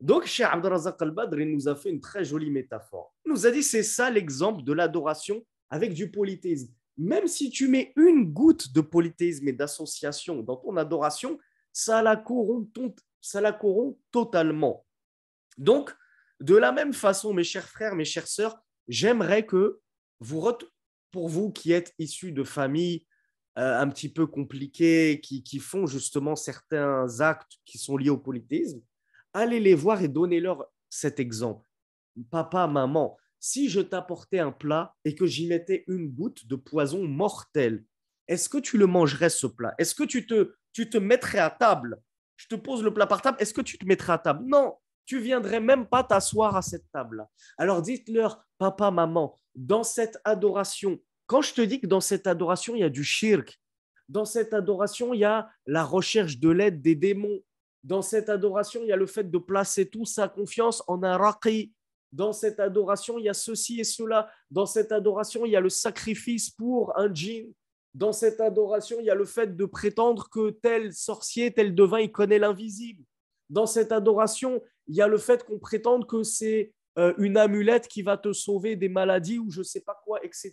Donc, Cheikh Abdul Razak al-Badr, il nous a fait une très jolie métaphore. Il nous a dit, c'est ça l'exemple de l'adoration avec du polythéisme. Même si tu mets une goutte de polythéisme et d'association dans ton adoration, ça la corrompt totalement. Donc, de la même façon, mes chers frères, mes chères sœurs, j'aimerais que pour vous qui êtes issus de familles un petit peu compliquées, qui font justement certains actes qui sont liés au polythéisme, allez les voir et donnez-leur cet exemple. Papa, maman, si je t'apportais un plat et que j'y mettais une goutte de poison mortel, est-ce que tu le mangerais ce plat? Est-ce que tu te mettrais à table? Je te pose le plat par table, est-ce que tu te mettrais à table? Non, tu viendrais même pas t'asseoir à cette table-là. Alors dites-leur, papa, maman, dans cette adoration, quand je te dis que dans cette adoration, il y a du shirk, dans cette adoration, il y a la recherche de l'aide des démons, Dans cette adoration, il y a le fait de placer toute sa confiance en un raqi. Dans cette adoration, il y a ceci et cela. Dans cette adoration, il y a le sacrifice pour un djinn. Dans cette adoration, il y a le fait de prétendre que tel sorcier, tel devin, il connaît l'invisible. Dans cette adoration, il y a le fait qu'on prétende que c'est une amulette qui va te sauver des maladies ou je ne sais pas quoi, etc.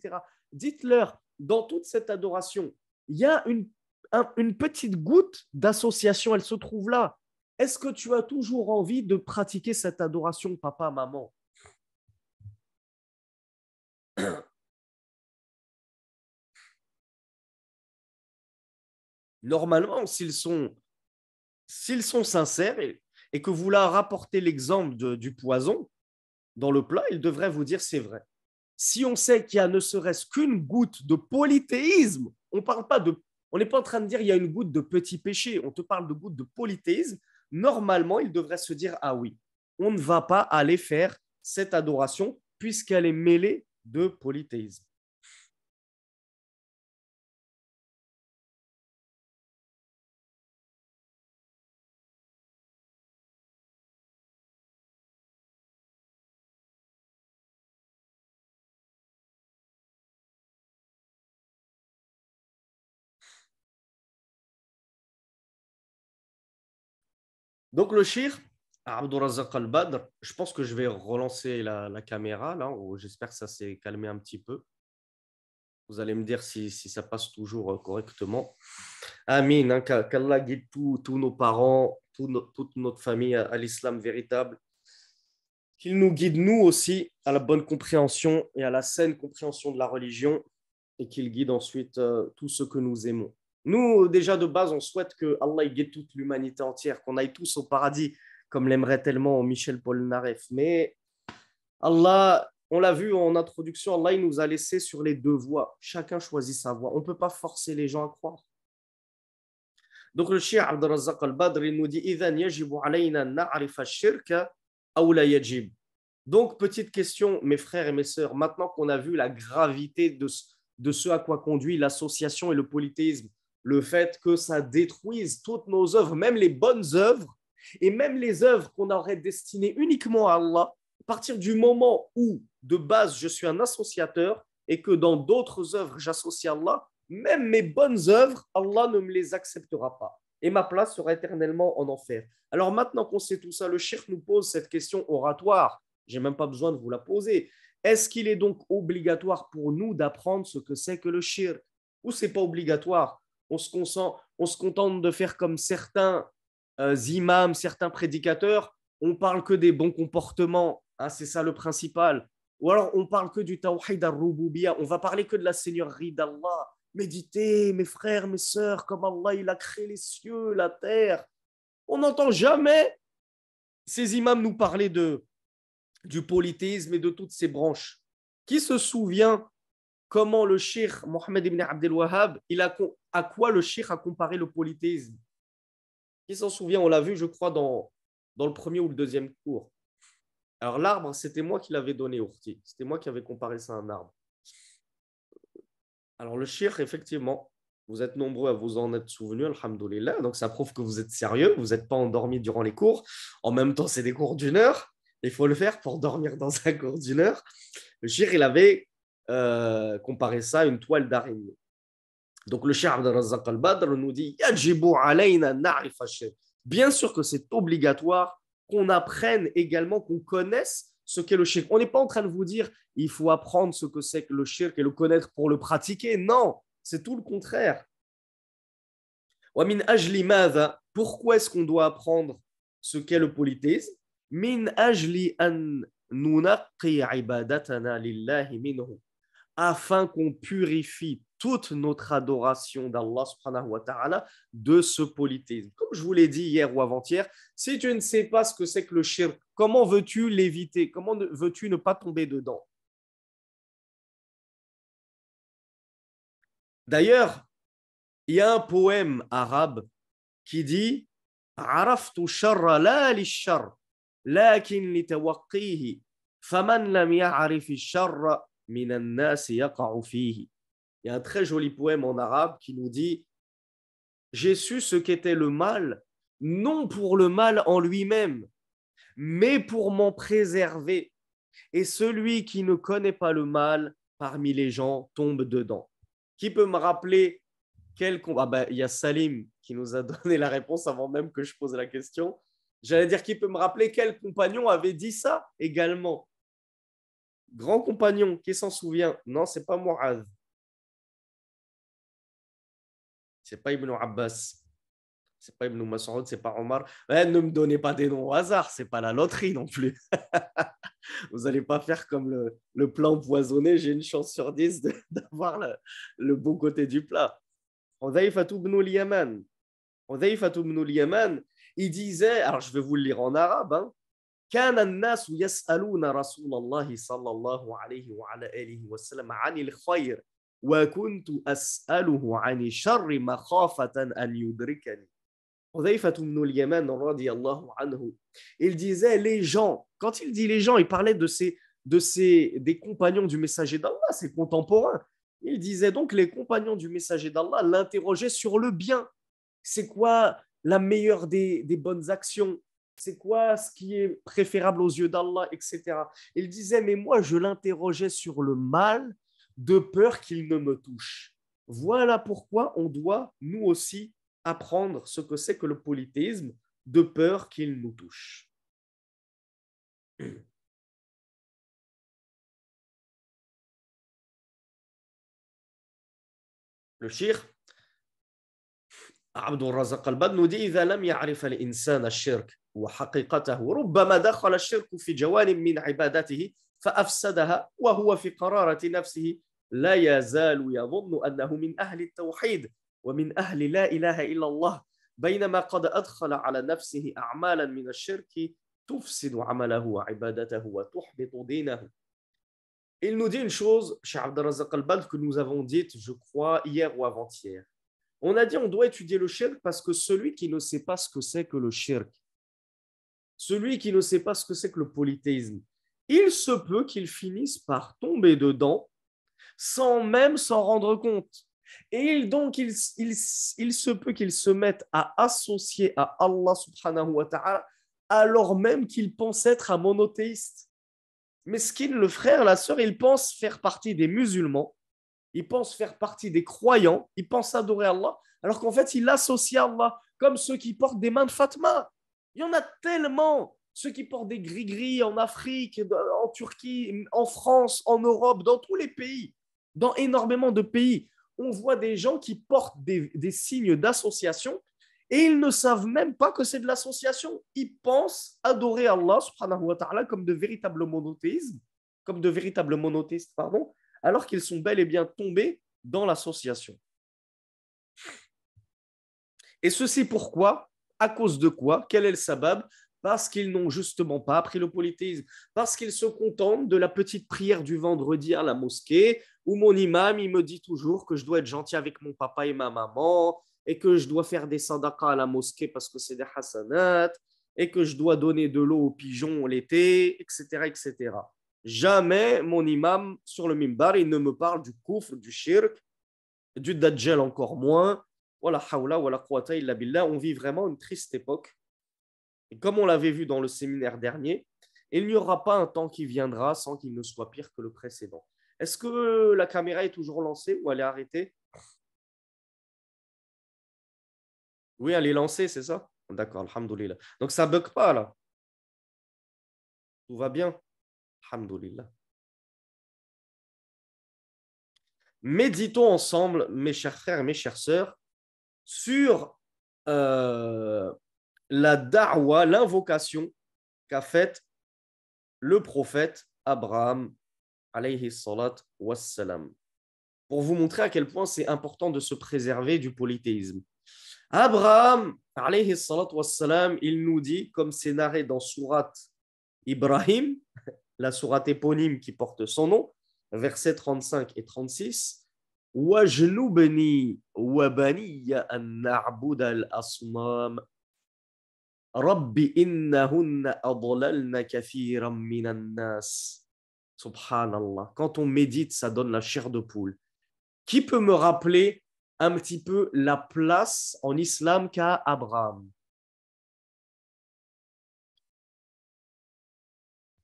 Dites-leur, dans toute cette adoration, il y a une petite goutte d'association, elle se trouve là. Est-ce que tu as toujours envie de pratiquer cette adoration, papa, maman? Normalement, s'ils sont sincères et que vous leur rapportez l'exemple du poison dans le plat, ils devraient vous dire c'est vrai. Si on sait qu'il y a ne serait-ce qu'une goutte de polythéisme, on n'est pas en train de dire il y a une goutte de petit péché, on te parle de goutte de polythéisme, normalement, ils devraient se dire ah oui, on ne va pas aller faire cette adoration puisqu'elle est mêlée de polythéisme. Donc le shir, Abdourazaq al-Badr, je pense que je vais relancer la caméra, là, j'espère que ça s'est calmé un petit peu. Vous allez me dire si ça passe toujours correctement. Amin, hein, qu'Allah guide tous nos parents, toute notre famille à l'islam véritable. Qu'il nous guide, nous aussi, à la bonne compréhension et à la saine compréhension de la religion et qu'il guide ensuite tout ce que nous aimons. Nous, déjà de base, on souhaite que Allah guide toute l'humanité entière, qu'on aille tous au paradis, comme l'aimerait tellement Michel Polnareff. Mais Allah, on l'a vu en introduction, Allah il nous a laissé sur les deux voies. Chacun choisit sa voie. On ne peut pas forcer les gens à croire. Donc le cheikh Abdurrazzaq al-Badr, il nous dit إِذَنْ يَجِبُ عَلَيْنَا نَعْرِفَ الشِّرْكَ أَوْ لَا يَجِبُ. Donc, petite question, mes frères et mes sœurs, maintenant qu'on a vu la gravité de ce à quoi conduit l'association et le polythéisme, le fait que ça détruise toutes nos œuvres, même les bonnes œuvres, et même les œuvres qu'on aurait destinées uniquement à Allah, à partir du moment où, de base, je suis un associateur et que dans d'autres œuvres, j'associe Allah, même mes bonnes œuvres, Allah ne me les acceptera pas. Et ma place sera éternellement en enfer. Alors maintenant qu'on sait tout ça, le cheikh nous pose cette question oratoire. J'ai même pas besoin de vous la poser. Est-ce qu'il est donc obligatoire pour nous d'apprendre ce que c'est que le shirk? Ou c'est pas obligatoire? On se contente de faire comme certains imams, certains prédicateurs. On parle que des bons comportements. Hein, c'est ça le principal. Ou alors on parle que du tawhid al-rububiyya. On va parler que de la seigneurie d'Allah. Méditez, mes frères, mes sœurs, comme Allah il a créé les cieux, la terre. On n'entend jamais ces imams nous parler du polythéisme et de toutes ses branches. Qui se souvient comment le cheikh Mohammed ibn Abdel Wahhab, à quoi le cheikh a comparé le polythéisme? Qui s'en souvient? On l'a vu, je crois, dans le premier ou le deuxième cours. Alors l'arbre, c'était moi qui l'avais donné, Ourti. C'était moi qui avais comparé ça à un arbre. Alors le cheikh, effectivement, vous êtes nombreux à vous en être souvenus, alhamdoulilah. Donc ça prouve que vous êtes sérieux, vous n'êtes pas endormis durant les cours. En même temps, c'est des cours d'1 heure. Il faut le faire pour dormir dans un cours d'1 heure. Le cheikh, il avait comparé ça à une toile d'araignée. Donc le cheikh Abdurrazzaq al-Badr nous dit Yajibu alayna na'rif ash-shirk. Bien sûr que c'est obligatoire qu'on apprenne également, qu'on connaisse ce qu'est le shirk. On n'est pas en train de vous dire il faut apprendre ce que c'est que le shirk et le connaître pour le pratiquer. Non, c'est tout le contraire. Wa min ajli madha, pourquoi est-ce qu'on doit apprendre ce qu'est le polythéisme? Min ajli an nunaqi ibadatana lillahi minhu, afin qu'on purifie toute notre adoration d'Allah subhanahu wa ta'ala de ce polythéisme. Comme je vous l'ai dit hier ou avant-hier, si tu ne sais pas ce que c'est que le shirk, comment veux-tu l'éviter? Comment veux-tu ne pas tomber dedans? D'ailleurs, il y a un poème arabe qui dit عرفت الشر لا للشر لكن لتوقيه فمن لم يعرف الشر من الناس يقع فيه. Il y a un très joli poème en arabe qui nous dit j'ai su ce qu'était le mal, non pour le mal en lui-même, mais pour m'en préserver. Et celui qui ne connaît pas le mal parmi les gens tombe dedans. Qui peut me rappeler quel combat? Il y a Salim qui nous a donné la réponse avant même que je pose la question. J'allais dire, qui peut me rappeler quel compagnon avait dit ça également? Grand compagnon, qui s'en souvient? Non, c'est pas Mu'adh. C'est pas Ibn Abbas. C'est pas Ibn Mas'ud, c'est pas Omar. Ne me donnez pas des noms au hasard, c'est pas la loterie non plus. Vous n'allez pas faire comme le plat empoisonné, j'ai une chance sur 10 d'avoir le bon côté du plat. Hudhayfa ibn al-Yaman. Hudhayfa ibn al-Yaman, il disait, alors je vais vous le lire en arabe, hein, كان الناس يسألون رسول الله صلى الله عليه وعلى آله وسلم عن الخير وكنت أسأله عن الشر مخافة أن يدركني. Hudhayfa ibn al-Yaman radiyallahu anhu, il disait les gens, quand il dit les gens, il parlait des compagnons du messager d'Allah, ses contemporains. Il disait donc les compagnons du messager d'Allah l'interrogeaient sur le bien. C'est quoi la meilleure des bonnes actions? C'est quoi ce qui est préférable aux yeux d'Allah, etc. Il disait, mais moi, je l'interrogeais sur le mal de peur qu'il ne me touche. Voilà pourquoi on doit, nous aussi, apprendre ce que c'est que le polythéisme de peur qu'il nous touche. Le shir, عبد الرزاق البدنودي إذا لم يعرف الإنسان الشرك وحقيقته ربما دخل الشرك في جوانب من عبادته فأفسدها وهو في قرارة نفسه لا يزال يظن أنه من أهل التوحيد ومن أهل لا إله إلا الله بينما قد أدخل على نفسه أعمالا من الشرك تفسد عمله وعبادته وتحبط دينه. Il nous dit une chose, chez Abdelrazak al-Bad, que nous avons dite, je crois, hier ou avant-hier. On a dit on doit étudier le shirk parce que celui qui ne sait pas ce que c'est que le shirk, celui qui ne sait pas ce que c'est que le polythéisme, il se peut qu'il finisse par tomber dedans sans même s'en rendre compte. Et donc, il se peut qu'il se mette à associer à Allah subhanahu wa ta'ala alors même qu'il pense être un monothéiste. Mesquine, le frère, la sœur, il pense faire partie des musulmans, il pense faire partie des croyants, il pense adorer Allah, alors qu'en fait, il associe à Allah, comme ceux qui portent des mains de Fatma. Il y en a tellement, ceux qui portent des gris-gris en Afrique, en Turquie, en France, en Europe, dans tous les pays, dans énormément de pays. On voit des gens qui portent des signes d'association et ils ne savent même pas que c'est de l'association. Ils pensent adorer Allah subhanahu wa ta'ala comme de véritables monothéistes, pardon, alors qu'ils sont bel et bien tombés dans l'association. Et ceci pourquoi? À cause de quoi? Quel est le sabab? Parce qu'ils n'ont justement pas appris le polythéisme, parce qu'ils se contentent de la petite prière du vendredi à la mosquée, où mon imam il me dit toujours que je dois être gentil avec mon papa et ma maman, et que je dois faire des sadaqas à la mosquée parce que c'est des hasanat, et que je dois donner de l'eau aux pigeons l'été, etc., etc. Jamais mon imam sur le mimbar, il ne me parle du kufr, du shirk, du dajjal encore moins. Wala hawla wala quwwata illa billah. On vit vraiment une triste époque. Et comme on l'avait vu dans le séminaire dernier, il n'y aura pas un temps qui viendra sans qu'il ne soit pire que le précédent. Est-ce que la caméra est toujours lancée ou elle est arrêtée? Oui, elle est lancée, c'est ça? D'accord, alhamdoulilah. Donc ça ne bug pas là. Tout va bien. Alhamdoulilah. Méditons ensemble, mes chers frères et mes chères sœurs, sur la da'wa, l'invocation qu'a faite le prophète Abraham, alayhi salat wassalam, pour vous montrer à quel point c'est important de se préserver du polythéisme. Abraham, alayhi salat wassalam, il nous dit, comme c'est narré dans sourate Ibrahim, la sourate éponyme qui porte son nom, versets 35 et 36, وَجْنُبْنِي وَبَنِيَّ أَن نَعْبُدَ الْأَصْنَامَ رَبِّ إِنَّهُنَّ أَضْلَلْنَ كَثِيرًا مِنَ النَّاسِ. Subhanallah. Quand on médite, ça donne la chair de poule. Qui peut me rappeler un petit peu la place en islam qu'a Abraham?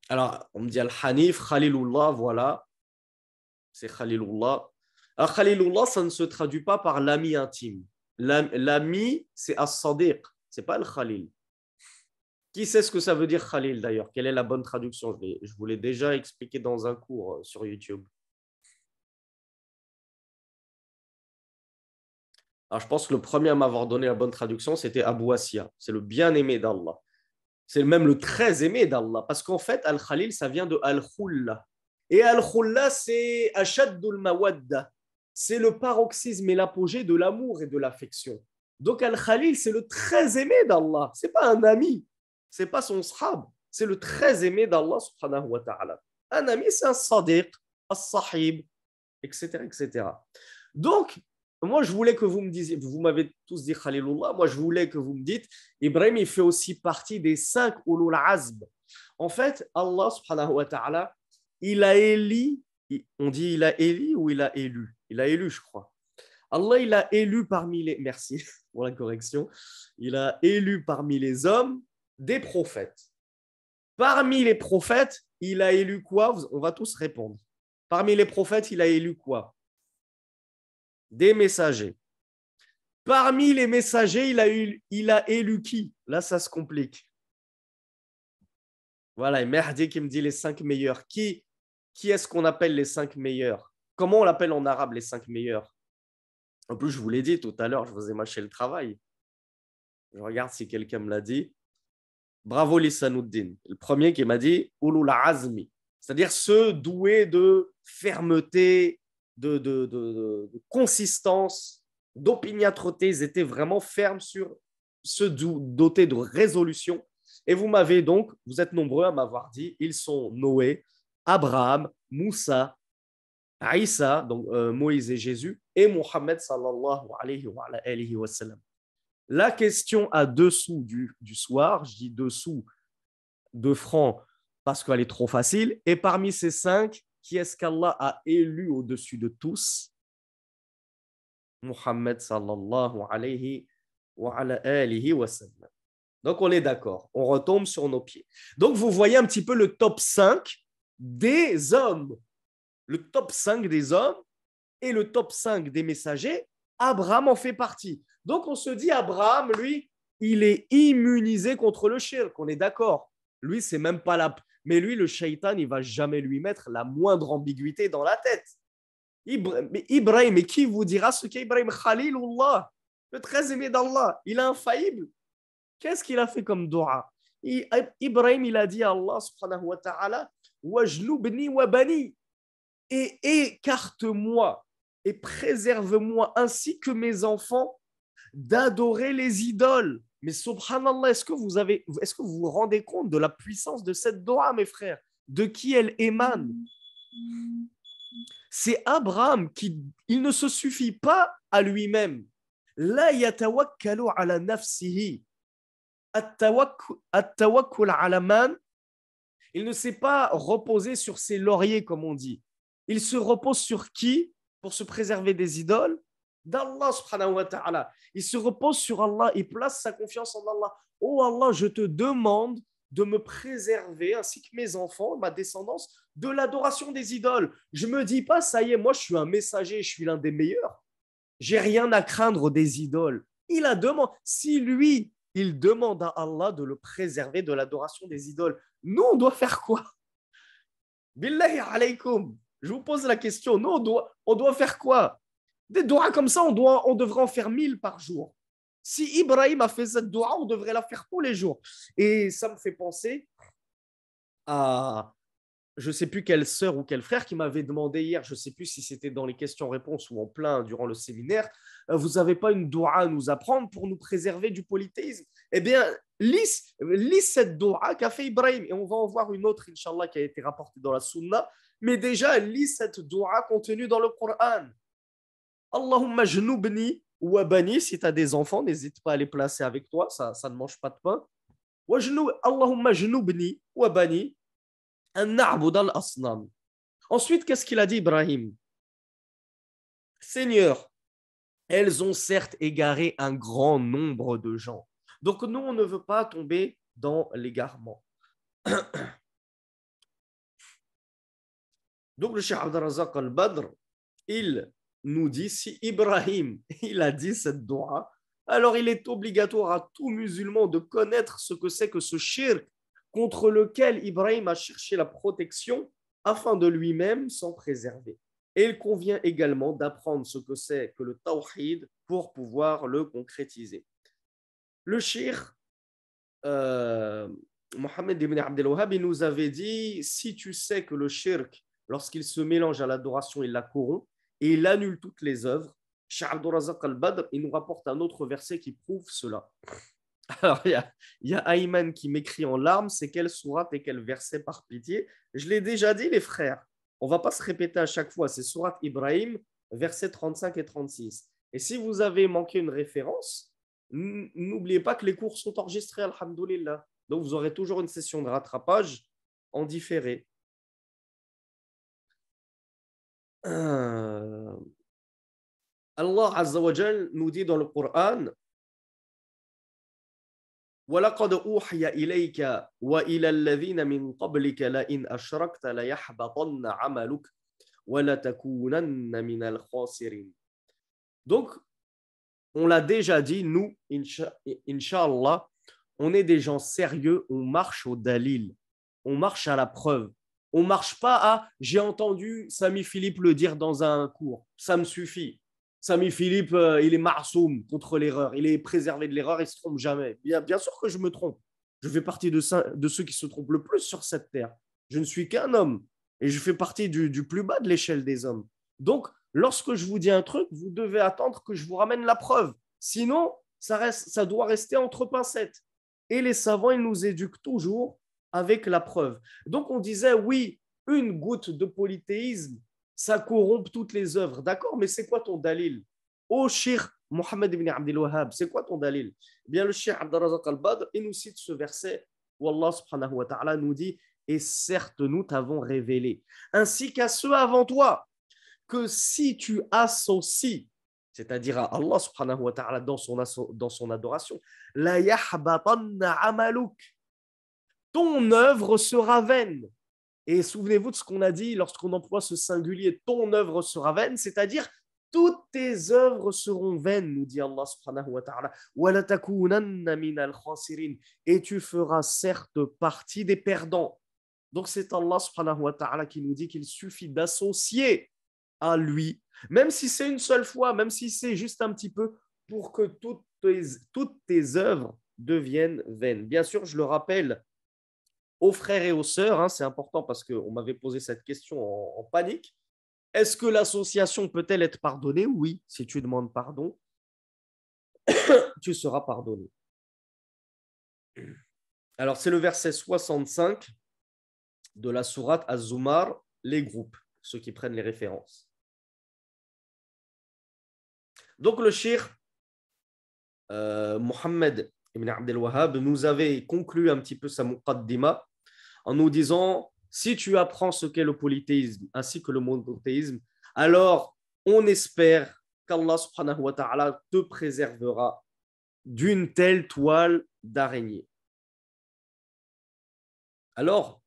Alors, on me dit Al-Hanif, Khalilullah, voilà, c'est Khalilullah. Alors, Khalilullah, ça ne se traduit pas par l'ami intime. L'ami, c'est As-Sadiq, c'est pas le Khalil. Qui sait ce que ça veut dire Khalil d'ailleurs? Quelle est la bonne traduction? Je vous l'ai déjà expliqué dans un cours sur YouTube. Alors, je pense que le premier à m'avoir donné la bonne traduction, c'était Abu Asiya. C'est le bien-aimé d'Allah. C'est même le très aimé d'Allah. Parce qu'en fait, Al-Khalil, ça vient de Al-Khulla. Et Al-Khulla, c'est Ashaddul Mawadda. C'est le paroxysme et l'apogée de l'amour et de l'affection. Donc Al-Khalil, c'est le très aimé d'Allah. Ce n'est pas un ami. Ce n'est pas son sahab. C'est le très aimé d'Allah subhanahu wa ta'ala. Un ami, c'est un sadiq, un sahib, etc., etc. Donc, moi, je voulais que vous me disiez, vous m'avez tous dit Khalilullah, moi, je voulais que vous me dites, Ibrahim, il fait aussi partie des 5 ulul azm. En fait, Allah subhanahu wa ta'ala, il a élu, on dit il a élu ou il a élu? Il a élu, je crois. Allah, il a élu parmi les, merci pour la correction, il a élu parmi les hommes des prophètes. Parmi les prophètes, il a élu quoi? On va tous répondre. Parmi les prophètes, il a élu quoi? Des messagers. Parmi les messagers, il a élu qui? Là, ça se complique. Voilà, et Mehdi qui me dit les 5 meilleurs. Qui est-ce qu'on appelle les 5 meilleurs? Comment on l'appelle en arabe les 5 meilleurs? En plus, je vous l'ai dit tout à l'heure, je vous ai mâché le travail. Je regarde si quelqu'un me l'a dit. Bravo Lisanouddin. Le premier qui m'a dit Ulul Azmi, c'est-à-dire ceux doués de fermeté, de consistance, d'opiniâtreté. Ils étaient vraiment fermes sur ceux dotés de résolution. Et vous m'avez donc, vous êtes nombreux à m'avoir dit, ils sont Noé, Abraham, Moussa, Aïssa, donc Moïse et Jésus, et Mohammed sallallahu alayhi wa sallam. La question à dessous du soir, je dis dessous 2 francs parce qu'elle est trop facile. Et parmi ces 5, qui est-ce qu'Allah a élu au-dessus de tous? Muhammad sallallahu alayhi wa sallam. Donc on est d'accord, on retombe sur nos pieds. Donc vous voyez un petit peu le top 5 des hommes. Le top 5 des hommes et le top 5 des messagers, Abraham en fait partie. Donc on se dit, Abraham, lui, il est immunisé contre le shirk, on est d'accord. Lui, c'est même pas la... Mais lui, le shaitan, il va jamais lui mettre la moindre ambiguïté dans la tête. Ibrahim, et qui vous dira ce qu'est Ibrahim? Khalilullah, le très aimé d'Allah, il est infaillible. Qu'est-ce qu'il a fait comme dua? Ibrahim, il a dit à Allah subhanahu wa ta'ala, wajlubni wa bani, et écarte-moi et préserve-moi ainsi que mes enfants d'adorer les idoles. Mais subhanallah, est-ce que vous vous rendez compte de la puissance de cette dua, mes frères? De qui elle émane? C'est Abraham il ne se suffit pas à lui-même. La yatawakkalu ala nafsihi. At-tawakkul ala man. Il ne s'est pas reposé sur ses lauriers, comme on dit. Il se repose sur qui pour se préserver des idoles? D'Allah subhanahu wa ta'ala. Il se repose sur Allah, il place sa confiance en Allah. Oh Allah, je te demande de me préserver, ainsi que mes enfants, ma descendance, de l'adoration des idoles. Je ne me dis pas, ça y est, moi je suis un messager, je suis l'un des meilleurs. J'ai rien à craindre des idoles. Il a demandé, si lui, il demande à Allah de le préserver de l'adoration des idoles, nous, on doit faire quoi? Billahi alaykum. Je vous pose la question. Nous, on doit faire quoi? Des doigts comme ça, on devrait en faire 1000 par jour. Si Ibrahim a fait cette doua, on devrait la faire tous les jours. Et ça me fait penser à, je ne sais plus quelle sœur ou quel frère qui m'avait demandé hier, je ne sais plus si c'était dans les questions-réponses ou en plein durant le séminaire, vous n'avez pas une doua à nous apprendre pour nous préserver du polythéisme? Eh bien, lis cette doua qu'a fait Ibrahim. Et on va en voir une autre, Inch'Allah, qui a été rapportée dans la Sunna. Mais déjà, lis cette doua contenue dans le Coran. Allahumma jnoubni wa bani. Si tu as des enfants, n'hésite pas à les placer avec toi, ça ne mange pas de pain. Allahumma jnoubni wa bani. Un arbre dans l'asnam. Ensuite, qu'est-ce qu'il a dit, Ibrahim? Seigneur, elles ont certes égaré un grand nombre de gens. Donc, nous, on ne veut pas tomber dans l'égarement. Donc le Cheikh Abdelrazak al-Badr, il nous dit, si Ibrahim il a dit cette dua, alors il est obligatoire à tout musulman de connaître ce que c'est que ce shirk contre lequel Ibrahim a cherché la protection afin de lui-même s'en préserver. Et il convient également d'apprendre ce que c'est que le tawhid pour pouvoir le concrétiser. Le shirk, Mohammed ibn Abdel Wahhab, il nous avait dit, si tu sais que le shirk, lorsqu'il se mélange à l'adoration, il la corrompt et il annule toutes les œuvres, Cheikh Abdurrazak al-Badr, il nous rapporte un autre verset qui prouve cela. Alors, il y a Ayman qui m'écrit en larmes, c'est quelle sourate et quel verset par pitié. Je l'ai déjà dit, les frères. On ne va pas se répéter à chaque fois. C'est sourate Ibrahim, versets 35 et 36. Et si vous avez manqué une référence, n'oubliez pas que les cours sont enregistrés, alhamdoulilah. Donc, vous aurez toujours une session de rattrapage en différé. Allah Azza wa Jal nous dit dans le Coran, وَلَقَدْ أُوحِيَ إِلَيْكَ وَإِلَى الَّذِينَ مِنْ قَبْلِكَ لَئِنْ أَشْرَكْتَ لَيَحْبَطَنَّ عَمَلُكَ وَلَتَكُونَنَّ مِنَ الْخَاسِرِينَ. Donc, on l'a déjà dit, nous, Inch'Allah, on est des gens sérieux, on marche au dalil, on marche à la preuve. On ne marche pas à « j'ai entendu Sami Philippe le dire dans un cours », ça me suffit. Sami Philippe, il est marsoum contre l'erreur, il est préservé de l'erreur, il ne se trompe jamais. Bien sûr que je me trompe. Je fais partie de ceux qui se trompent le plus sur cette terre. Je ne suis qu'un homme et je fais partie du plus bas de l'échelle des hommes. Donc, lorsque je vous dis un truc, vous devez attendre que je vous ramène la preuve. Sinon, ça doit rester entre pincettes. Et les savants, ils nous éduquent toujours avec la preuve. Donc, on disait, oui, une goutte de polythéisme, ça corrompt toutes les œuvres. D'accord, mais c'est quoi ton dalil? Ô Cheikh Mohammed ibn Abdel Wahhab, c'est quoi ton dalil? Eh bien, le Cheikh Abdelrazak al-Badr, il nous cite ce verset où Allah subhanahu wa ta'ala nous dit, et certes, nous t'avons révélé, ainsi qu'à ceux avant toi, que si tu associes, c'est-à-dire à Allah subhanahu wa ta'ala dans son adoration, la yahbatanna amaluk, ton œuvre sera vaine. Et souvenez-vous de ce qu'on a dit lorsqu'on emploie ce singulier, ton œuvre sera vaine, c'est-à-dire toutes tes œuvres seront vaines, nous dit Allah subhanahu wa ta'ala. Et tu feras certes partie des perdants. Donc c'est Allah subhanahu wa ta'ala qui nous dit qu'il suffit d'associer à lui, même si c'est une seule fois, même si c'est juste un petit peu, pour que toutes tes œuvres deviennent vaines. Bien sûr, je le rappelle aux frères et aux sœurs, hein, c'est important parce qu'on m'avait posé cette question en panique. Est-ce que l'association peut-elle être pardonnée? Oui, si tu demandes pardon, tu seras pardonné. Alors, c'est le verset 65 de la sourate Az-Zumar, les groupes, ceux qui prennent les références. Donc, le cheikh Mohammed ibn Abdel Wahhab nous avait conclu un petit peu sa muqaddima en nous disant, si tu apprends ce qu'est le polythéisme ainsi que le monothéisme, alors on espère qu'Allah subhanahu wa ta'ala te préservera d'une telle toile d'araignée. Alors,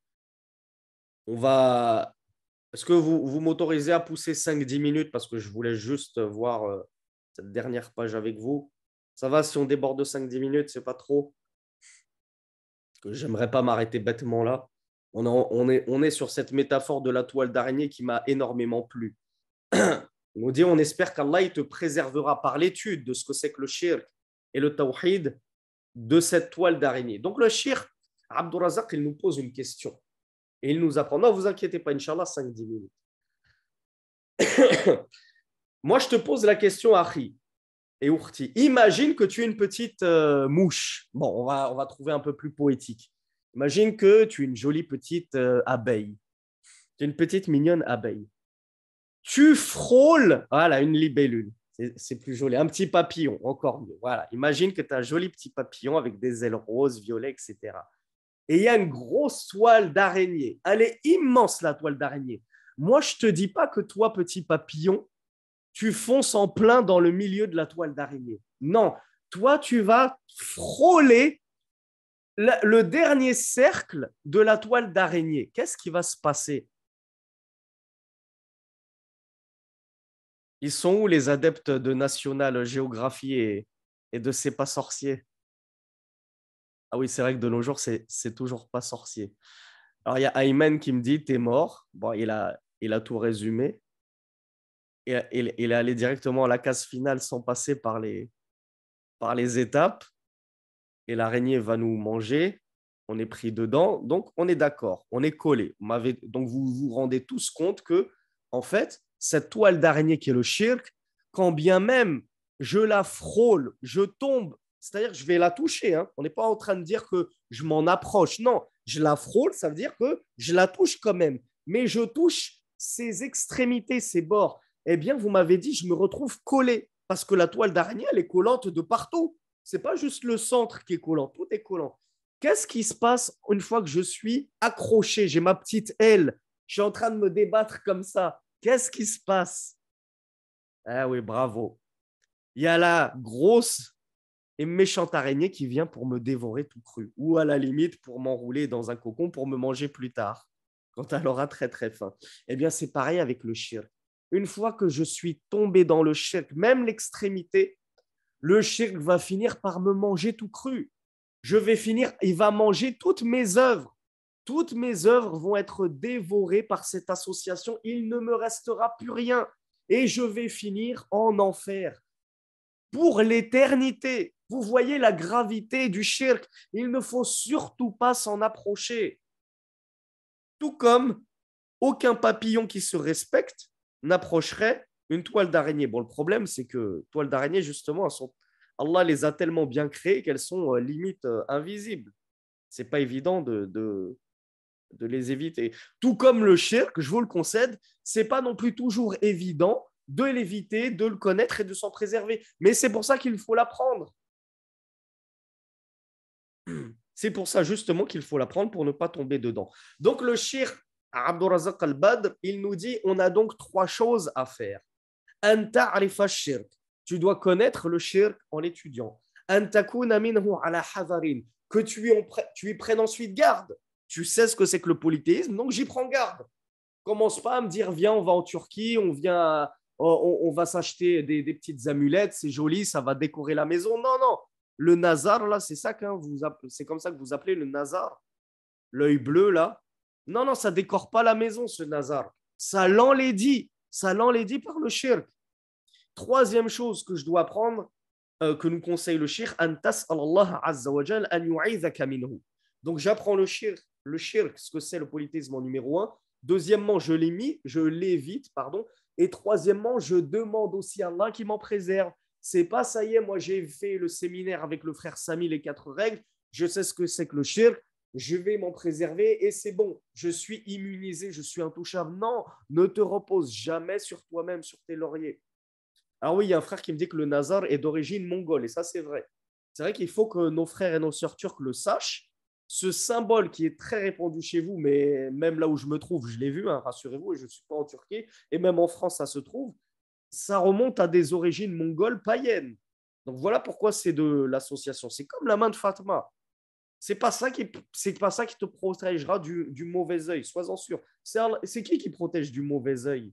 est-ce que vous m'autorisez à pousser 5-10 minutes parce que je voulais juste voir cette dernière page avec vous. Ça va si on déborde de 5-10 minutes, c'est pas trop? Que j'aimerais pas m'arrêter bêtement là. On est sur cette métaphore de la toile d'araignée qui m'a énormément plu. On nous dit, on espère qu'Allah te préservera par l'étude de ce que c'est que le shirk et le tawhid de cette toile d'araignée. Donc le shirk, Abdurrazak, il nous pose une question. Et il nous apprend, non, vous inquiétez pas, Inch'Allah, 5-10 minutes. Moi, je te pose la question, Akhi et Ourti. Imagine que tu es une petite mouche. Bon, on va trouver un peu plus poétique. Imagine que tu es une jolie petite abeille. Tu es une petite mignonne abeille. Tu frôles, voilà, une libellule. C'est plus joli. Un petit papillon, encore mieux. Voilà. Imagine que tu as un joli petit papillon avec des ailes roses, violets, etc. Et il y a une grosse toile d'araignée. Elle est immense, la toile d'araignée. Moi, je ne te dis pas que toi, petit papillon, tu fonces en plein dans le milieu de la toile d'araignée. Non, toi, tu vas frôler le dernier cercle de la toile d'araignée. Qu'est-ce qui va se passer? Ils sont où les adeptes de National Géographie et de C'est pas sorcier? Ah oui, c'est vrai que de nos jours, c'est toujours pas sorcier. Alors, il y a Ayman qui me dit, t'es mort. Bon, il a tout résumé. Et il est allé directement à la case finale sans passer par les étapes. Et l'araignée va nous manger. On est pris dedans. Donc, on est d'accord. On est collé. Donc, vous vous rendez tous compte que, en fait, cette toile d'araignée qui est le shirk, quand bien même je la frôle, je tombe, c'est-à-dire que je vais la toucher. Hein. On n'est pas en train de dire que je m'en approche. Non, je la frôle, ça veut dire que je la touche quand même. Mais je touche ses extrémités, ses bords. Eh bien, vous m'avez dit, je me retrouve collé parce que la toile d'araignée, elle est collante de partout. C'est pas juste le centre qui est collant, tout est collant. Qu'est-ce qui se passe une fois que je suis accroché? J'ai ma petite aile, je suis en train de me débattre comme ça. Qu'est-ce qui se passe? Ah oui, bravo. Il y a la grosse et méchante araignée qui vient pour me dévorer tout cru, ou à la limite pour m'enrouler dans un cocon pour me manger plus tard, quand elle aura très très faim. Eh bien, c'est pareil avec le shirk. Une fois que je suis tombé dans le shirk, même l'extrémité, le shirk va finir par me manger tout cru. Je vais finir, il va manger toutes mes œuvres. Toutes mes œuvres vont être dévorées par cette association. Il ne me restera plus rien. Et je vais finir en enfer pour l'éternité. Vous voyez la gravité du shirk. Il ne faut surtout pas s'en approcher. Tout comme aucun papillon qui se respecte n'approcherait une toile d'araignée. Bon, le problème, c'est que toiles d'araignée, justement, Allah les a tellement bien créées qu'elles sont limite invisibles. C'est pas évident de les éviter. Tout comme le shirk, je vous le concède, c'est pas non plus toujours évident de l'éviter, de le connaître et de s'en préserver. Mais c'est pour ça qu'il faut l'apprendre. C'est pour ça justement qu'il faut l'apprendre pour ne pas tomber dedans. Donc le shirk, Abdurrazak al-Badr, il nous dit on a donc trois choses à faire. Anta arifa shirk. Tu dois connaître le shirk en l'étudiant. Antakuna minhu ala hadarin. Que tu y prennes ensuite garde. Tu sais ce que c'est que le polythéisme, donc j'y prends garde. Commence pas à me dire viens, on va en Turquie, on va s'acheter des petites amulettes, c'est joli, ça va décorer la maison. Non, non. Le nazar, là, c'est comme ça que vous appelez le nazar. L'œil bleu, là. Non, non, ça décore pas la maison, ce nazar. Ça l'enlaidit par le shirk. Troisième chose que je dois apprendre, que nous conseille le shirk, an tas'al azza wa jal an yu'idhaka minhu. Donc j'apprends le shirk, ce que c'est le polythéisme en numéro un. Deuxièmement, je l'évite, pardon. Et troisièmement, je demande aussi à Allah qui m'en préserve. C'est pas ça y est, moi j'ai fait le séminaire avec le frère Sami, les 4 règles, je sais ce que c'est que le shirk, je vais m'en préserver et c'est bon, je suis immunisé, je suis intouchable. Non, ne te repose jamais sur toi-même, sur tes lauriers. Alors oui, il y a un frère qui me dit que le nazar est d'origine mongole, et ça c'est vrai. C'est vrai qu'il faut que nos frères et nos sœurs turcs le sachent. Ce symbole qui est très répandu chez vous, mais même là où je me trouve, je l'ai vu, hein, rassurez-vous, et je ne suis pas en Turquie, et même en France, ça se trouve, ça remonte à des origines mongoles païennes. Donc voilà pourquoi c'est de l'association. C'est comme la main de Fatma. C'est pas ça qui te protégera du mauvais œil, sois-en sûr. C'est qui protège du mauvais œil?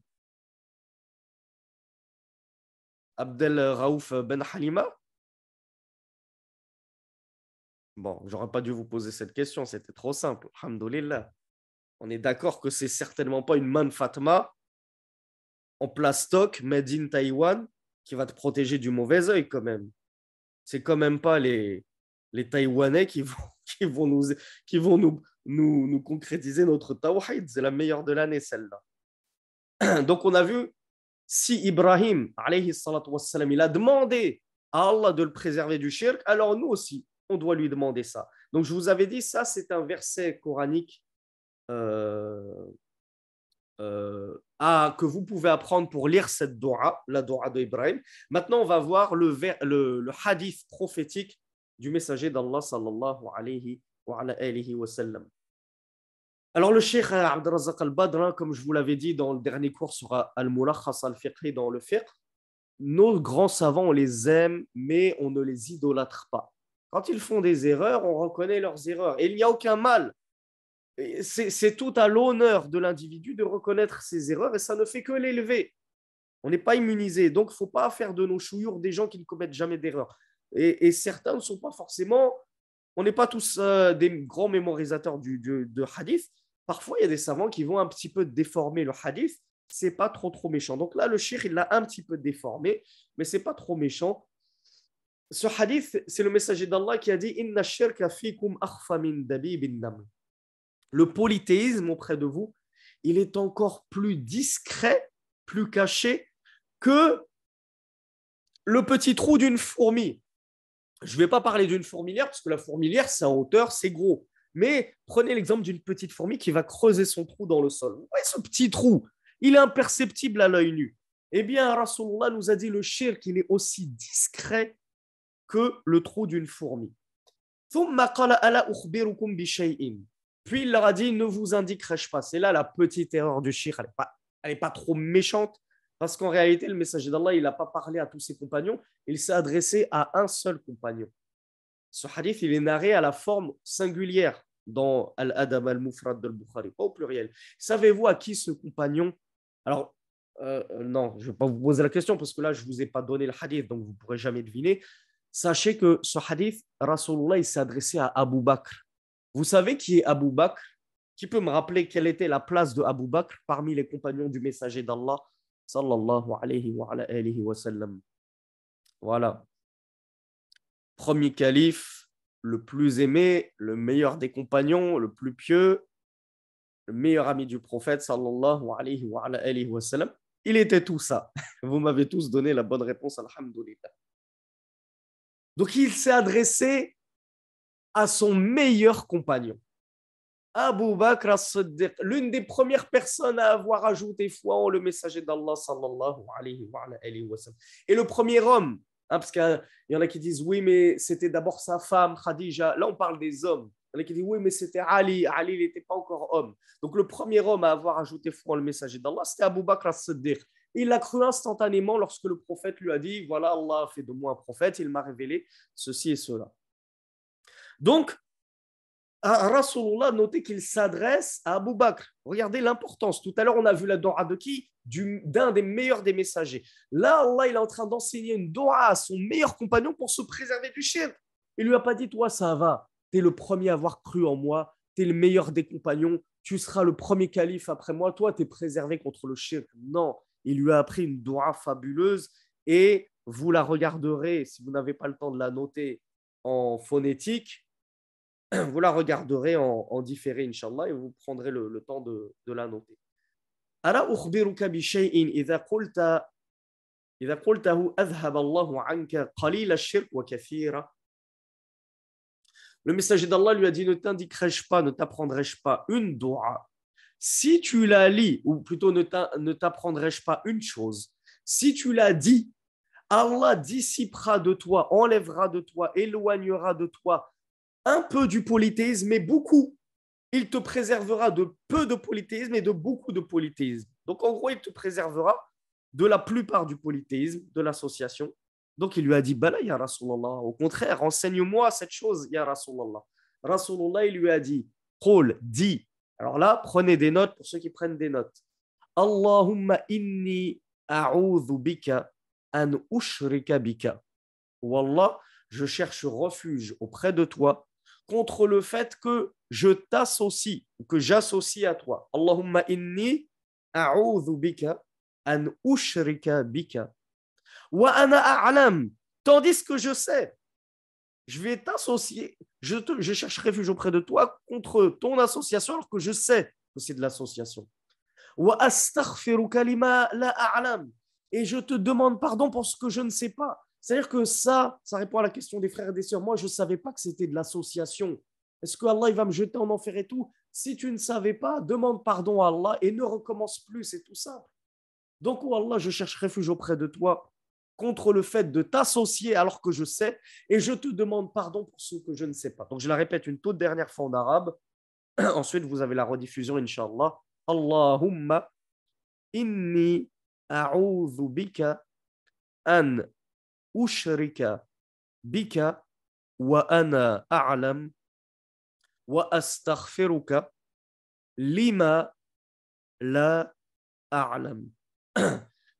Abdel Raouf Ben Halima? Bon, j'aurais pas dû vous poser cette question, c'était trop simple. Alhamdoulilah. On est d'accord que c'est certainement pas une main de Fatma en plastoc, made in Taïwan, qui va te protéger du mauvais œil quand même. C'est quand même pas les Taïwanais qui vont nous concrétiser notre tawhid. C'est la meilleure de l'année, celle-là. Donc, on a vu, si Ibrahim, alayhi salatu wassalam, il a demandé à Allah de le préserver du shirk, alors nous aussi, on doit lui demander ça. Donc, je vous avais dit, ça, c'est un verset coranique euh, que vous pouvez apprendre pour lire cette dua, la dua d'Ibrahim. Maintenant, on va voir le hadith prophétique du messager d'Allah sallallahu alayhi wa alihi wa sallam. Alors, le cheikh Abdrazak al-Badr, comme je vous l'avais dit dans le dernier cours sur Al-Mulakhas al-Fiqhi dans le fiqh, nos grands savants, on les aime, mais on ne les idolâtre pas. Quand ils font des erreurs, on reconnaît leurs erreurs. Et il n'y a aucun mal. C'est tout à l'honneur de l'individu de reconnaître ses erreurs et ça ne fait que l'élever. On n'est pas immunisé. Donc, il ne faut pas faire de nos chouyours des gens qui ne commettent jamais d'erreur. Et certains ne sont pas forcément. On n'est pas tous des grands mémorisateurs de hadith. Parfois, il y a des savants qui vont un petit peu déformer le hadith. C'est pas trop méchant. Donc là, le shir, il l'a un petit peu déformé, mais c'est pas trop méchant. Ce hadith, c'est le messager d'Allah qui a dit Inna shirka fikum akhfa min dabibin naml. Le polythéisme auprès de vous, il est encore plus discret, plus caché que le petit trou d'une fourmi. Je ne vais pas parler d'une fourmilière, parce que la fourmilière, c'est en hauteur, c'est gros. Mais prenez l'exemple d'une petite fourmi qui va creuser son trou dans le sol. Vous voyez ce petit trou, il est imperceptible à l'œil nu. Eh bien, Rasulullah nous a dit le shirk, il est aussi discret que le trou d'une fourmi. Puis il leur a dit, ne vous indiquerai-je pas. C'est là la petite erreur du shirk, elle n'est pas trop méchante, parce qu'en réalité, le messager d'Allah, il n'a pas parlé à tous ses compagnons, il s'est adressé à un seul compagnon. Ce hadith, il est narré à la forme singulière dans Al-Adab al-Mufrad de Bukhari, pas au pluriel. Savez-vous à qui ce compagnon? Alors, non, je ne vais pas vous poser la question, parce que là, je ne vous ai pas donné le hadith, donc vous ne pourrez jamais deviner. Sachez que ce hadith, Rasulullah, il s'est adressé à Abu Bakr. Vous savez qui est Abu Bakr? Qui peut me rappeler quelle était la place de Abu Bakr parmi les compagnons du messager d'Allah sallallahu alayhi wa sallam? Voilà. Premier calife, le plus aimé, le meilleur des compagnons, le plus pieux, le meilleur ami du prophète sallallahu alayhi wa sallam. Il était tout ça. Vous m'avez tous donné la bonne réponse, alhamdoulilah. Donc il s'est adressé à son meilleur compagnon, Abu Bakr as-Siddiq, l'une des premières personnes à avoir ajouté foi en le messager d'Allah sallallahu alayhi wa sallam. Et le premier homme, parce qu'il y en a qui disent oui, mais c'était d'abord sa femme, Khadija. Là, on parle des hommes. Il y en a qui disent oui, mais c'était Ali. Ali, il n'était pas encore homme. Donc, le premier homme à avoir ajouté foi en le messager d'Allah, c'était Abu Bakr as-Siddiq. Il l'a cru instantanément lorsque le prophète lui a dit voilà, Allah a fait de moi un prophète, il m'a révélé ceci et cela. Donc, Rasulullah, notez qu'il s'adresse à Abu Bakr. Regardez l'importance. Tout à l'heure, on a vu la doua de qui? D'un des meilleurs des messagers. Là, Allah il est en train d'enseigner une doua à son meilleur compagnon pour se préserver du shirk. Il lui a pas dit, toi, ça va. Tu es le premier à avoir cru en moi. Tu es le meilleur des compagnons. Tu seras le premier calife après moi. Toi, tu es préservé contre le shirk. Non, il lui a appris une doua fabuleuse et vous la regarderez, si vous n'avez pas le temps de la noter en phonétique, vous la regarderez en différé, Inch'Allah, et vous prendrez le temps de la noter. ألا أخبرك بشيء إذا قلته أذهب الله عنك قليل الشرك وكثيرا. Le messager d'Allah lui a dit, ne t'indiquerai-je pas, ne t'apprendrai-je pas une doua? Si tu la lis, ou plutôt ne t'apprendrai-je pas une chose? Si tu la dis, Allah dissipera de toi, enlèvera de toi, éloignera de toi un peu du polythéisme, mais beaucoup. Il te préservera de peu de polythéisme et de beaucoup de polythéisme. Donc, en gros, il te préservera de la plupart du polythéisme, de l'association. Donc, il lui a dit, Bala, ya Rasulallah. Au contraire, enseigne-moi cette chose, ya Rasulallah. Rasulallah, il lui a dit, Qul, dis. Alors là, prenez des notes pour ceux qui prennent des notes. Allahumma inni a'udhu bika an ushrika bika. Wallah, je cherche refuge auprès de toi contre le fait que je t'associe, que j'associe à toi. Allahumma inni a'udhu bika an ushrika bika wa ana a'lam. Tandis que je sais, je vais t'associer, je cherche refuge auprès de toi contre ton association alors que je sais que c'est de l'association. Wa astaghfiruka lima la a'lam. Et je te demande pardon pour ce que je ne sais pas. C'est-à-dire que ça répond à la question des frères et des sœurs. Moi, je ne savais pas que c'était de l'association. Est-ce que Allah il va me jeter en enfer et tout? Si tu ne savais pas, demande pardon à Allah et ne recommence plus, c'est tout simple. Donc, oh Allah, je cherche refuge auprès de toi contre le fait de t'associer alors que je sais et je te demande pardon pour ce que je ne sais pas. Donc, je la répète une toute dernière fois en arabe. Ensuite, vous avez la rediffusion, Inch'Allah. Allahumma inni a'udhu bika an ushrika bika wa ana a'lam wa astaghfiruka lima la a'lam.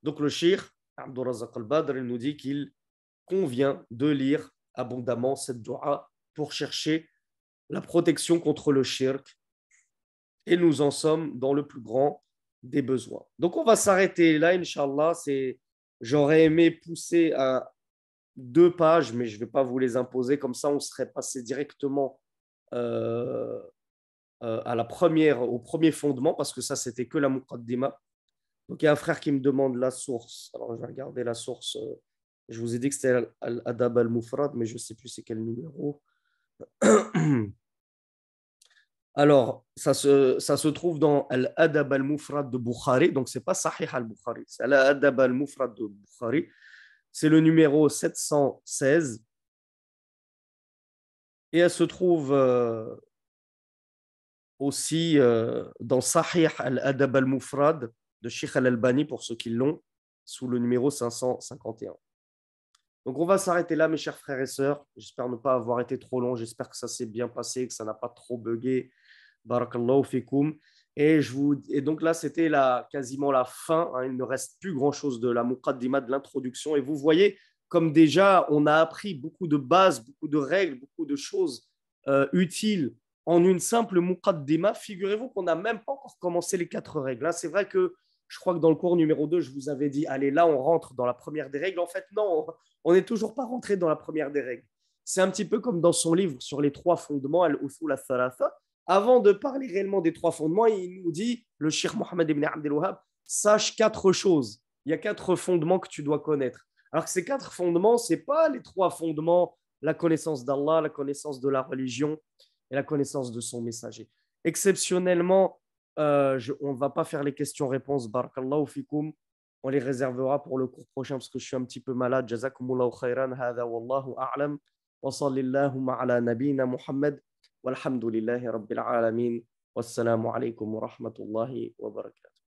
Donc le Cheikh Abdul Razzaq al-Badr il nous dit qu'il convient de lire abondamment cette dua pour chercher la protection contre le shirk et nous en sommes dans le plus grand des besoins. Donc on va s'arrêter là, Inch'Allah. J'aurais aimé pousser à 2 pages, mais je ne vais pas vous les imposer. Comme ça, on serait passé directement euh, au premier fondement, parce que ça, c'était que la muqaddima. Donc il y a un frère qui me demande la source. Alors je vais regarder la source. Je vous ai dit que c'était Al-Adab al-Mufrad, mais je ne sais plus c'est quel numéro. Alors, ça se trouve dans Al-Adab al-Mufrad de Bukhari. Donc, ce n'est pas Sahih al-Bukhari, c'est Al-Adab al-Mufrad de Bukhari. C'est le numéro 716. Et elle se trouve aussi dans Sahih al-Adab al-Mufrad de Sheikh al-Albani, pour ceux qui l'ont, sous le numéro 551. Donc, on va s'arrêter là, mes chers frères et sœurs. J'espère ne pas avoir été trop long. J'espère que ça s'est bien passé, que ça n'a pas trop bugué. Barakallahu fikum. Et donc là, c'était quasiment la fin. Hein. Il ne reste plus grand-chose de la muqaddima, de l'introduction. Et vous voyez, comme déjà, on a appris beaucoup de bases, beaucoup de règles, beaucoup de choses utiles en une simple muqaddima. Figurez-vous qu'on n'a même pas encore commencé les 4 règles. Hein. C'est vrai que je crois que dans le cours numéro 2, je vous avais dit, allez, là, on rentre dans la première des règles. En fait, non, on n'est toujours pas rentré dans la première des règles. C'est un petit peu comme dans son livre sur les 3 fondements, Al-Usul al-Thalatha. Avant de parler réellement des 3 fondements, il nous dit, le Cheikh Mohammed ibn Abdel Wahhab, sache 4 choses. Il y a 4 fondements que tu dois connaître. Alors que ces 4 fondements, ce n'est pas les 3 fondements, la connaissance d'Allah, la connaissance de la religion et la connaissance de son messager. Exceptionnellement, on ne va pas faire les questions-réponses. Barakallahu fikum. On les réservera pour le cours prochain parce que je suis un petit peu malade. Jazakumullahu khairan. Hada wallahu a'lam. Wa sallallahu ala nabina Muhammad. Walhamdulillahi rabbil alamin. Wassalamu alaikum wa rahmatullahi wa barakatuh.